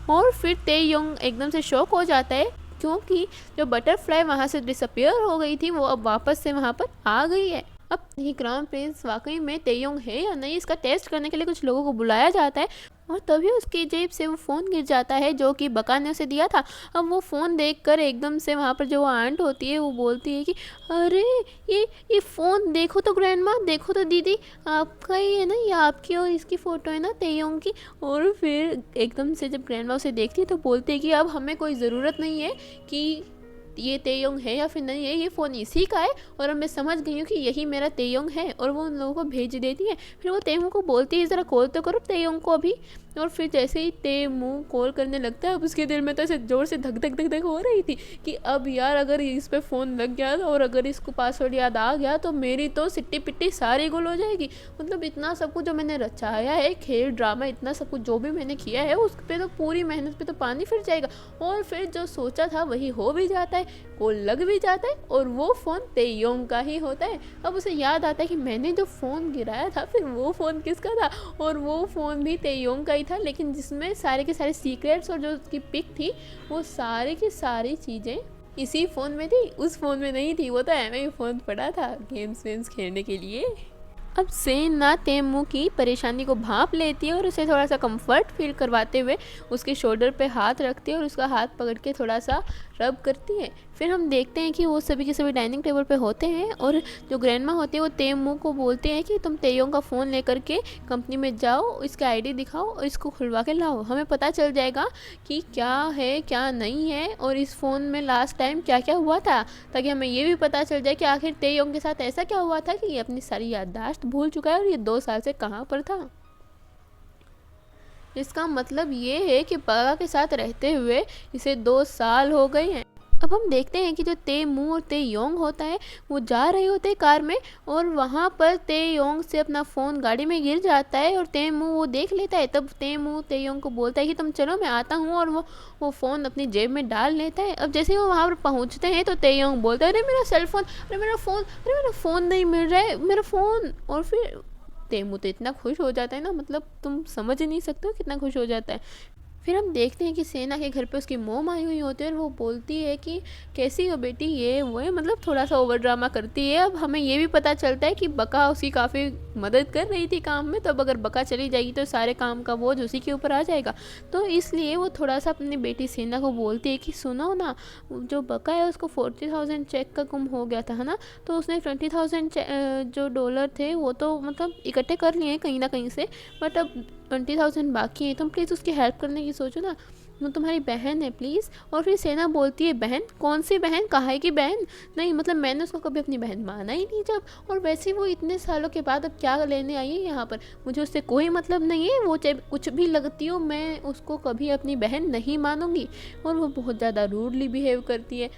[SPEAKER 1] और फिर तेयोंग एकदम से शॉक हो जाता है, क्योंकि जो बटरफ्लाई वहाँ से डिसअपियर हो गई थी वो अब वापस से वहाँ पर आ गई है। अब ये क्राउन प्रिंस वाकई में तेयोंग है या नहीं, इसका टेस्ट करने के लिए कुछ लोगों को बुलाया जाता है और तभी उसकी जेब से वो फ़ोन गिर जाता है जो कि बका ने उसे दिया था। अब वो फ़ोन देखकर एकदम से वहाँ पर जो आंट होती है वो बोलती है कि अरे ये फ़ोन देखो तो ग्रैंड माँ, देखो तो दीदी, आपका ही है ना, ये आपकी और इसकी फ़ोटो है ना तेयोंग की। और फिर एकदम से जब ग्रैंड माँ उसे देखती है तो बोलती है कि अब हमें कोई ज़रूरत नहीं है कि ये तेयोंग है या फिर नहीं है, ये फ़ोन इसी का है और अब मैं समझ गई हूँ कि यही मेरा तेयोंग है। और वो उन लोगों को भेज देती है। फिर वो तेयोंग को बोलती है ज़रा कॉल तो करो तेयोंग को अभी। और फिर जैसे ही तेमू कॉल करने लगता है, अब उसके दिल में तो ऐसे ज़ोर से धक धक धक धक हो रही थी कि अब यार अगर इस पे फ़ोन लग गया और अगर इसको पासवर्ड याद आ गया तो मेरी तो सिट्टी पिट्टी सारी गुल हो जाएगी। मतलब इतना सब कुछ जो मैंने रचाया है, खेल ड्रामा, इतना सब कुछ जो भी मैंने किया है उस पर तो पूरी मेहनत पे तो पानी फिर जाएगा। और फिर जो सोचा था वही हो भी जाता है, कॉल लग भी जाता है और वो फ़ोन तेयोंग का ही होता है। अब उसे याद आता है कि मैंने जो फ़ोन गिराया था फिर वो फ़ोन किसका था, और वो फ़ोन भी तेयोंग का ही था, लेकिन जिसमें सारे के सारे सीक्रेट्स और जो उसकी पिक थी वो सारी की सारी चीज़ें इसी फ़ोन में थी, उस फ़ोन में नहीं थी। वो तो एम ही फ़ोन पड़ा था गेम्स वेम्स खेलने के लिए। अब सेन ना तेमू की परेशानी को भांप लेती है और उसे थोड़ा सा कंफर्ट फील करवाते हुए उसके शोल्डर पे हाथ रखती है और उसका हाथ पकड़ के थोड़ा सा रब करती है। फिर हम देखते हैं कि वो सभी के सभी डाइनिंग टेबल पे होते हैं और जो ग्रैंडमा होती है वो तेमू को बोलते हैं कि तुम तेयोंग का फ़ोन लेकर के कंपनी में जाओ, इसका आईडी दिखाओ और इसको खुलवा के लाओ, हमें पता चल जाएगा कि क्या है क्या नहीं है और इस फ़ोन में लास्ट टाइम क्या क्या हुआ था, ताकि हमें ये भी पता चल जाए कि आखिर तेयोंग के साथ ऐसा क्या हुआ था कि ये अपनी सारी याददाश्त भूल चुका है और ये 2 साल से कहाँ पर था। इसका मतलब ये है कि बगा के साथ रहते हुए इसे 2 साल हो गए हैं। अब हम देखते हैं कि जो तेमू और तेयोंग होता है वो जा रहे होते हैं कार में और वहाँ पर तेयोंग से अपना फ़ोन गाड़ी में गिर जाता है और तेमू वो देख लेता है। तब तेमू तेयोंग को बोलता है कि तुम चलो मैं आता हूँ, और वो फ़ोन अपनी जेब में डाल लेता है। अब जैसे ही वो वहाँ पर पहुँचते हैं तो तेयोंग बोलता है अरे मेरा सेलफ़ोन, अरे मेरा फ़ोन नहीं मिल रहा है, मेरा फ़ोन। और फिर तेमू तो इतना खुश हो जाता है ना, मतलब तुम समझ ही नहीं सकते हो कितना खुश हो जाता है। फिर हम देखते हैं कि सेना के घर पे उसकी मोम आई हुई होती है और वो बोलती है कि कैसी हो बेटी, ये वो है, मतलब थोड़ा सा ओवर ड्रामा करती है। अब हमें ये भी पता चलता है कि बका उसकी काफ़ी मदद कर रही थी काम में, तो अब अगर बका चली जाएगी तो सारे काम का बोझ उसी के ऊपर आ जाएगा। तो इसलिए वो थोड़ा सा अपनी बेटी सेना को बोलती है कि सुनो ना, जो बका है उसको 40,000 चेक का गुम हो गया था, है ना, तो उसने 20,000 जो डॉलर थे वो तो मतलब इकट्ठे कर लिए हैं कहीं ना कहीं से, बट अब 20,000 बाकी है, तुम प्लीज़ उसकी हेल्प करने की सोचो ना, वो तुम्हारी बहन है प्लीज़। और फिर सेना बोलती है बहन, कौन सी बहन, काहे की बहन, नहीं मतलब मैंने उसको कभी अपनी बहन माना ही नहीं जब, और वैसे वो इतने सालों के बाद अब क्या लेने आई है यहाँ पर, मुझे उससे कोई मतलब नहीं है, वो चाहे कुछ भी लगती हो मैं उसको कभी अपनी बहन नहीं मानूंगी। और वो बहुत ज़्यादा रूडली बिहेव करती है।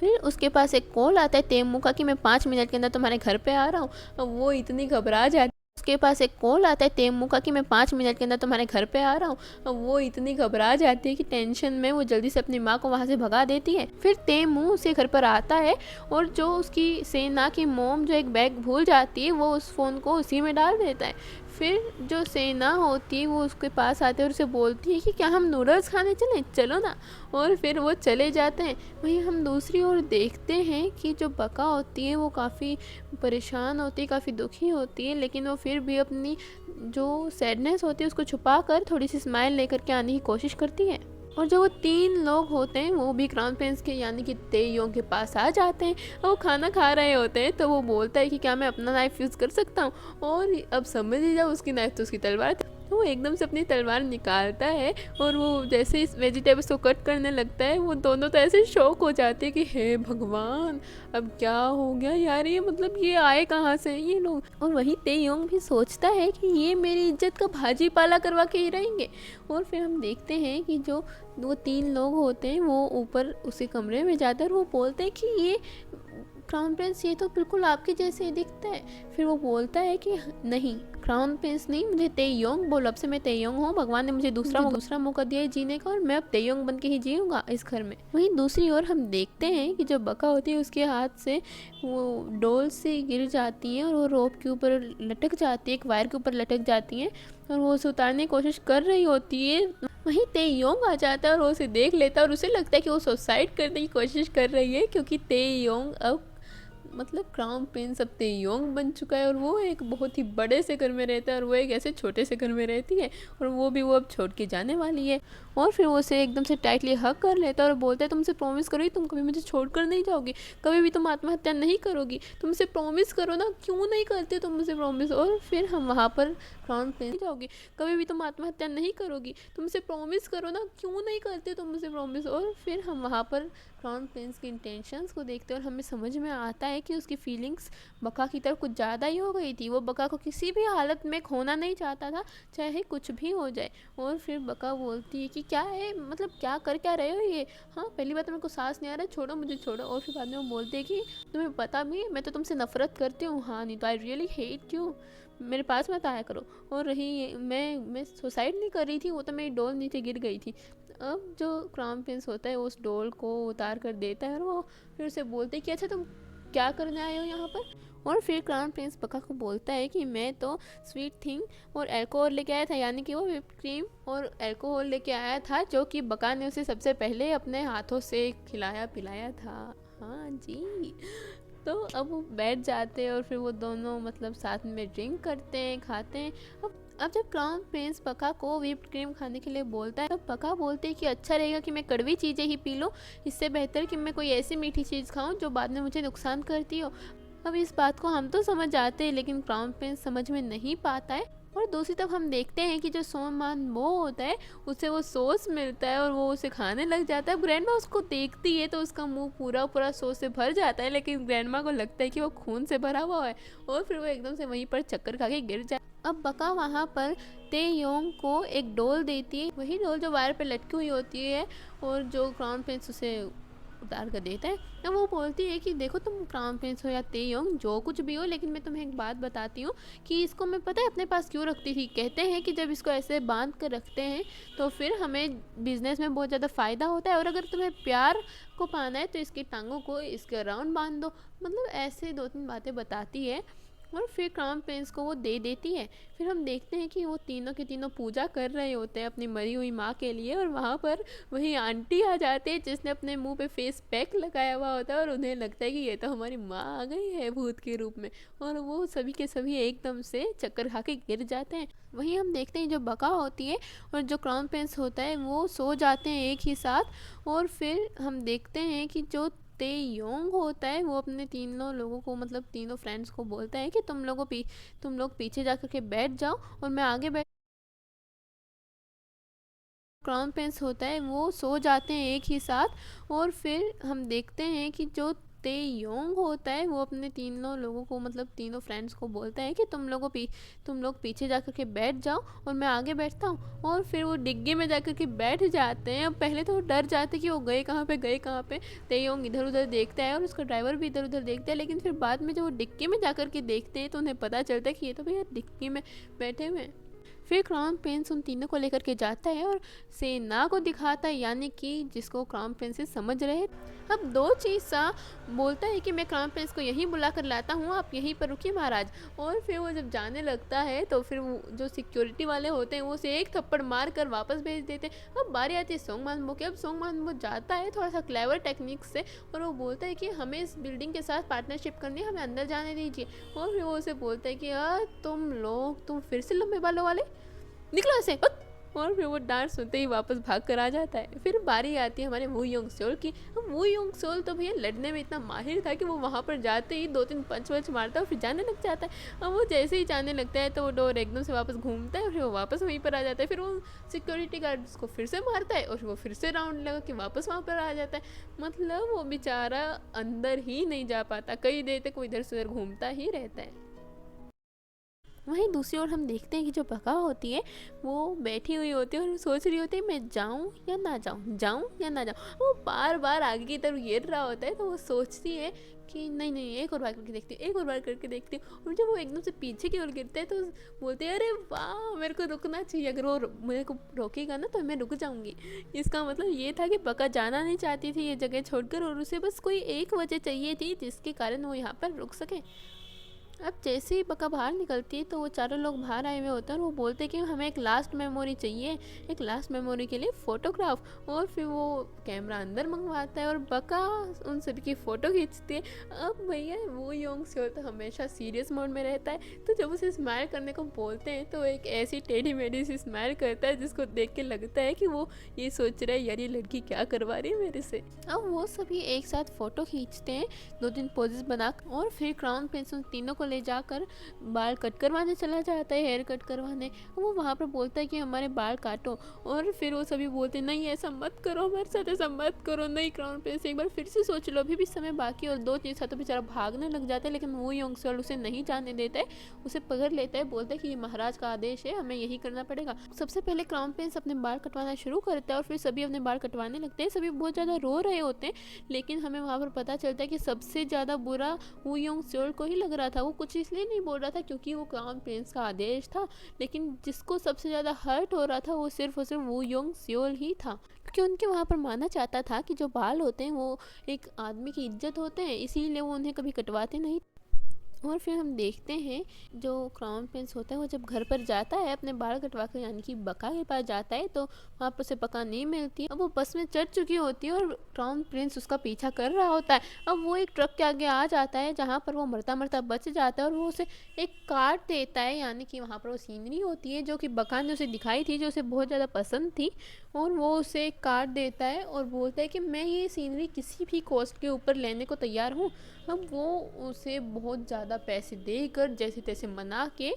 [SPEAKER 1] फिर उसके पास एक कॉल आता है तेमू का कि मैं 5 मिनट के अंदर तुम्हारे घर पे आ रहा हूँ। अब वो इतनी घबरा जाती उसके पास एक कॉल आता है तेमू का कि मैं 5 मिनट के अंदर तुम्हारे घर पे आ रहा हूँ। अब वो इतनी घबरा जाती है कि टेंशन में वो जल्दी से अपनी माँ को वहाँ से भगा देती है। फिर तेमू उसके घर पर आता है और जो उसकी सेना की मोम जो एक बैग भूल जाती है वो उस फ़ोन को उसी में डाल देता है। फिर जो सेना होती है वो उसके पास आती है और उसे बोलती है कि क्या हम नूडल्स खाने चलें, चलो ना। और फिर वो चले जाते हैं। वहीं हम दूसरी ओर देखते हैं कि जो बका होती है वो काफ़ी परेशान होती है, काफ़ी दुखी होती है, लेकिन वो फिर भी अपनी जो सैडनेस होती है उसको छुपा कर थोड़ी सी स्माइल लेकर के आने की कोशिश करती है। और जो वो 3 लोग होते हैं वो भी क्राउन प्रिंस के यानी कि तेयोंग के पास आ जाते हैं और वो खाना खा रहे होते हैं। तो वो बोलता है कि क्या मैं अपना नाइफ़ यूज़ कर सकता हूँ, और अब समझ ही जाओ उसकी नाइफ़ तो उसकी तलवार थी। तो वो एकदम से अपनी तलवार निकालता है और वो जैसे इस वेजिटेबल्स को कट करने लगता है, वो दोनों तो ऐसे शॉक हो जाते हैं कि हे भगवान, अब क्या हो गया यार, ये मतलब ये आए कहाँ से ये लोग। और वहीं तेयोंग भी सोचता है कि ये मेरी इज्जत का भाजी पाला करवा के ही रहेंगे। और फिर हम देखते हैं कि जो वो 3 लोग होते हैं वो ऊपर उसी कमरे में जाते हैं और वो बोलते हैं कि ये क्राउन प्रिंस ये तो बिल्कुल आपके जैसे ही दिखता है। फिर वो बोलता है कि नहीं, क्राउन प्रिंस नहीं, मुझे तेयोंग बोलो, अब से मैं तेयोंग हूँ, भगवान ने मुझे दूसरा मौका दिया है जीने का और मैं अब तेयोंग बन के ही जीऊँगा इस घर में। वहीं दूसरी ओर हम देखते हैं कि जो बका होती है उसके हाथ से वो डोल से गिर जाती है और वो रोप के ऊपर लटक जाती है, एक वायर के ऊपर लटक जाती है और वो उसे उतारने की कोशिश कर रही होती है। वहीं तेयोंग आ जाता है और वो उसे देख लेता है और उसे लगता है कि वो सुसाइड करने की कोशिश कर रही है, क्योंकि तेयोंग अब मतलब क्राउन प्रिंस अब तेयोंग बन चुका है और वो एक बहुत ही बड़े से घर में रहता है और वो एक ऐसे छोटे से घर में रहती है और वो भी वो अब छोड़ के जाने वाली है। और फिर वो उसे एकदम से टाइटली हग कर लेता है और बोलता है तुमसे प्रॉमिस करो तुम कभी मुझे छोड़कर नहीं जाओगी, कभी भी तुम आत्महत्या नहीं करोगी, तुमसे प्रॉमिस करो ना, क्यों नहीं करते तुम मुझे प्रॉमिस। और फिर हम वहाँ पर क्राउन प्रिंस जाओगी, कभी भी तुम आत्महत्या नहीं करोगी, तुमसे प्रॉमिस करो ना, क्यों नहीं करते तुम मुझे प्रॉमिस। और फिर हम वहाँ पर क्राउन प्रिंस की इंटेंशंस को देखते हैं और हमें समझ में आता है कि उसकी फीलिंग्स बका की तरफ कुछ ज़्यादा ही हो गई थी। वो बका को किसी भी हालत में खोना नहीं चाहता था, चाहे कुछ भी हो जाए। और फिर बका बोलती है कि क्या है, मतलब क्या कर क्या रहे हो ये, हाँ पहली बात तो मेरे को सांस नहीं आ रहा, छोड़ो मुझे छोड़ो। और फिर बाद में वो बोलते हैं कि तुम्हें पता भी है मैं तो तुमसे नफरत करती हूँ, हाँ नहीं तो आई रियली हेट यू, मेरे पास मत आया करो। और रही मैं सुसाइड नहीं कर रही थी, वो तो मेरी डोल नीचे गिर गई थी। अब जो क्राउन प्रिंस होता है उस डोल को उतार कर देता है और वो फिर उसे बोलते हैं कि अच्छा तुम क्या करने आए हो यहाँ पर। और फिर क्राउन प्रिंस बका को बोलता है कि मैं तो स्वीट थिंग और अल्कोहल लेके आया था, यानी कि वो व्हिप्ड क्रीम और अल्कोहल लेके आया था जो कि बका ने उसे सबसे पहले अपने हाथों से खिलाया पिलाया था। हाँ जी। तो अब वो बैठ जाते हैं और फिर वो दोनों मतलब साथ में ड्रिंक करते हैं, खाते हैं। अब जब क्राउन प्रिंस बका को व्हिप्ड क्रीम खाने के लिए बोलता है तो बका बोलते हैं कि अच्छा रहेगा कि मैं कड़वी चीज़ें ही पी लूँ, इससे बेहतर कि मैं कोई ऐसी मीठी चीज़ खाऊं जो बाद में मुझे नुकसान करती हो। अब इस बात को हम तो समझ जाते हैं लेकिन क्राउन प्रिंस समझ में नहीं पाता है। और दूसरी तरफ हम देखते हैं कि जो सोमान वो होता है उसे वो सॉस मिलता है और वो उसे खाने लग जाता है। ग्रैंडमा उसको देखती है तो उसका मुंह पूरा पूरा सॉस से भर जाता है, लेकिन ग्रैंडमा को लगता है कि वो खून से भरा हुआ है और फिर वो एकदम से वहीं पर चक्कर खा के गिर जाए। अब बका वहाँ पर तेयोंग को एक डोल देती है, वही डोल जो वायर पे लटकी हुई होती है और जो क्राउन प्रिंस उसे उतार कर देता है। अब वो बोलती है कि देखो तुम क्राउन प्रिंस हो या तेयोंग जो कुछ भी हो, लेकिन मैं तुम्हें एक बात बताती हूँ कि इसको मैं पता है अपने पास क्यों रखती थी। कहते हैं कि जब इसको ऐसे बांध कर रखते हैं तो फिर हमें बिजनेस में बहुत ज़्यादा फ़ायदा होता है, और अगर तुम्हें प्यार को पाना है तो इसकी टांगों को इसके अराउंड बांध दो। मतलब ऐसे 2-3 बातें बताती है और फिर क्राउन प्रिंस को वो दे देती है। फिर हम देखते हैं कि वो तीनों के तीनों पूजा कर रहे होते हैं अपनी मरी हुई माँ के लिए, और वहाँ पर वही आंटी आ जाती है जिसने अपने मुंह पे फेस पैक लगाया हुआ होता है और उन्हें लगता है कि ये तो हमारी माँ आ गई है भूत के रूप में, और वो सभी के सभी एकदम से चक्कर खा के गिर जाते हैं। वहीं हम देखते हैं जो बका होती है और जो क्राउन प्रिंस होता है वो सो जाते हैं एक ही साथ। और फिर हम देखते हैं कि जो तेयोंग होता है वो अपने तीनों लोगों को मतलब तीनों फ्रेंड्स को बोलता है कि तुम लोग पीछे जा कर के बैठ जाओ और मैं आगे बैठ। क्राउन प्रिंस होता है वो सो जाते हैं एक ही साथ। और फिर हम देखते हैं कि जो तेयोंग होता है वो अपने तीनों लोगों को मतलब तीनों फ्रेंड्स को बोलता है कि तुम लोग पीछे जाकर के बैठ जाओ और मैं आगे बैठता हूँ। और फिर वो डिग्गी में जाकर के बैठ जाते हैं। अब पहले तो वो डर जाते कि वो गए कहाँ पे। तेयोंग इधर उधर देखता है और उसका ड्राइवर भी इधर उधर देखता है, लेकिन फिर बाद में जब वो डिग्गी में जाकर के देखते हैं तो उन्हें पता चलता है कि ये तो भैया डिग्गी में बैठे हुए हैं। फिर क्राउन प्रिंस उन तीनों को लेकर के जाता है और सेना को दिखाता है, यानी कि जिसको क्राउन प्रिंसेस समझ रहे हैं। अब दो चीज़ सा बोलता है कि मैं क्राउन प्रिंस को यहीं बुला कर लाता हूँ, आप यहीं पर रुकिए महाराज। और फिर वो जब जाने लगता है तो फिर वो जो सिक्योरिटी वाले होते हैं वो उसे एक थप्पड़ मार कर वापस भेज देते हैं। अब बारी आती है सोंगमान की। अब सोंगमान जाता है थोड़ा सा क्लेवर टेक्निक से और वो बोलता है कि हमें इस बिल्डिंग के साथ पार्टनरशिप करनी है, हमें अंदर जाने दीजिए। और फिर वो उसे बोलता है कि तुम फिर से लंबे बालों वाले निकलो ऐसे। और फिर वो डांट सुनते ही वापस भाग कर आ जाता है। फिर बारी आती है हमारे वू योंग सोल की। अब वू योंग सोल तो भैया लड़ने में इतना माहिर था कि वो वहाँ पर जाते ही 2-3 पंच मारता है और फिर जाने लग जाता है। अब वो जैसे ही जाने लगता है तो वो डोर एकदम से वापस घूमता है और फिर वो वापस वहीं पर आ जाता है। फिर वो सिक्योरिटी गार्ड उसको फिर से मारता है और फिर वो फिर से राउंड लगा कि वापस वहाँ पर आ जाता है। मतलब वो बेचारा अंदर ही नहीं जा पाता, कई देर तक वो इधर से उधर घूमता ही रहता है। वहीं दूसरी ओर हम देखते हैं कि जो बका होती है वो बैठी हुई होती है और सोच रही होती है मैं जाऊं या ना जाऊं। वो बार बार आगे की तरफ गिर रहा होता है तो वो सोचती है कि नहीं एक और बार करके देखती हूँ। और जब वो एकदम से पीछे की ओर गिरते हैं तो बोलते हैं अरे वाह मेरे को रुकना चाहिए, अगर वो मेरे को रोकेगा ना तो मैं रुक जाऊंगी। इसका मतलब ये था कि बका जाना नहीं चाहती थी ये जगह छोड़कर और उसे बस कोई एक वजह चाहिए थी जिसके कारण वो यहाँ पर रुक सके। अब जैसे ही बका बाहर निकलती है तो वो चारों लोग बाहर आए हुए होते हैं और वो बोलते हैं कि हमें एक लास्ट मेमोरी चाहिए, एक लास्ट मेमोरी के लिए फ़ोटोग्राफ। और फिर वो कैमरा अंदर मंगवाता है और बका उन सभी की फ़ोटो खींचती है। अब भैया वो योंग से तो हमेशा सीरियस मोड में रहता है, तो जब उसे स्माइल करने को बोलते हैं तो एक ऐसी टेढ़ी मेढ़ी सी स्माइल करता है जिसको देख के लगता है कि वो ये सोच रहा है यार ये लड़की क्या करवा रही है मेरे से। अब वो सभी एक साथ फ़ोटो खींचते हैं 2-3 पोजेस बना और फिर क्राउन प्रिंस उन तीनों को ले जाकर बाल कट करवाने चला जाता है, हेयर कट करवाने। वो वहाँ पर बोलता है कि हमारे बाल काटो और फिर वो सभी बोलते हैं नहीं ऐसा मत करो, हमारे साथ ऐसा मत करो, नहीं क्राउन प्रिंस एक बार फिर से सोच लो, अभी भी समय बाकी। और 2 चीज़ तो बेचारा भागने लग जाता है लेकिन वो योंग सोल उसे नहीं जाने देता है, उसे पकड़ लेता है, बोलता है कि ये महाराज का आदेश है, हमें यही करना पड़ेगा। सबसे पहले क्राउन प्रिंस अपने बाल कटवाना शुरू करता है और फिर सभी अपने बाल कटवाने लगते हैं। सभी बहुत ज़्यादा रो रहे होते हैं लेकिन हमें वहाँ पर पता चलता है कि सबसे ज़्यादा बुरा वू योंग सोल को ही लग रहा था। वो कुछ इसलिए नहीं बोल रहा था क्योंकि वो क्राउन प्रिंस का आदेश था, लेकिन जिसको सबसे ज़्यादा हर्ट हो रहा था वो सिर्फ और सिर्फ वू योंग सोल ही था, क्योंकि उनके वहाँ पर माना जाता था कि जो बाल होते हैं वो एक आदमी की इज्जत होते हैं, इसीलिए वो उन्हें कभी कटवाते नहीं। और फिर हम देखते हैं जो क्राउन प्रिंस होता है वो जब घर पर जाता है अपने बाल कटवा कर, यानी कि बका के पास जाता है, तो वहाँ पर उसे बका नहीं मिलती है। अब वो बस में चढ़ चुकी होती है और क्राउन प्रिंस उसका पीछा कर रहा होता है। अब वो एक ट्रक के आगे आ जाता है जहाँ पर वो मरता मरता बच जाता है और वो उसे एक कार्ड देता है, यानी कि वहाँ पर वो सीनरी होती है जो कि बका ने उसे दिखाई थी, जो उसे बहुत ज़्यादा पसंद थी। और वो उसे एक कार्ड देता है और बोलता है कि मैं ये सीनरी किसी भी कॉस्ट के ऊपर लेने को तैयार हूँ। अब वो उसे बहुत ज़्यादा पैसे देकर जैसे तैसे मना के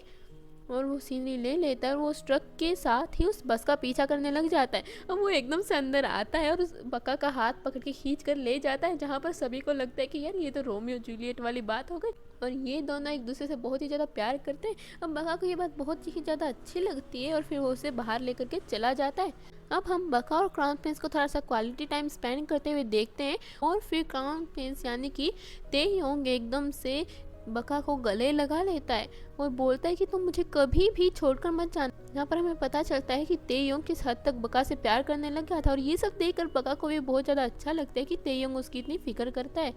[SPEAKER 1] और वो सीनरी ले लेता है और वो उस ट्रक के साथ ही उस बस का पीछा करने लग जाता है। अब वो एकदम से अंदर आता है और उस बका का हाथ पकड़ के खींच कर ले जाता है, जहाँ पर सभी को लगता है कि यार ये तो रोमियो जूलियट वाली बात हो गई और ये दोनों एक दूसरे से बहुत ही ज़्यादा प्यार करते हैं। अब बका को ये बात बहुत ही ज़्यादा अच्छी लगती है और फिर वो उसे बाहर लेकर के चला जाता है। अब हम बका और क्राउन प्रिंस को थोड़ा सा क्वालिटी टाइम स्पेंड करते हुए देखते हैं और फिर क्राउन प्रिंस यानी कि तेयोंग एकदम से बका को गले लगा लेता है और बोलता है कि तुम मुझे कभी भी छोड़कर मत जाना। यहाँ पर हमें पता चलता है कि तेयोंग किस हद तक बका से प्यार करने लग गया था और ये सब देखकर बका को भी बहुत ज़्यादा अच्छा लगता है कि तेयोंग उसकी इतनी फिक्र करता है।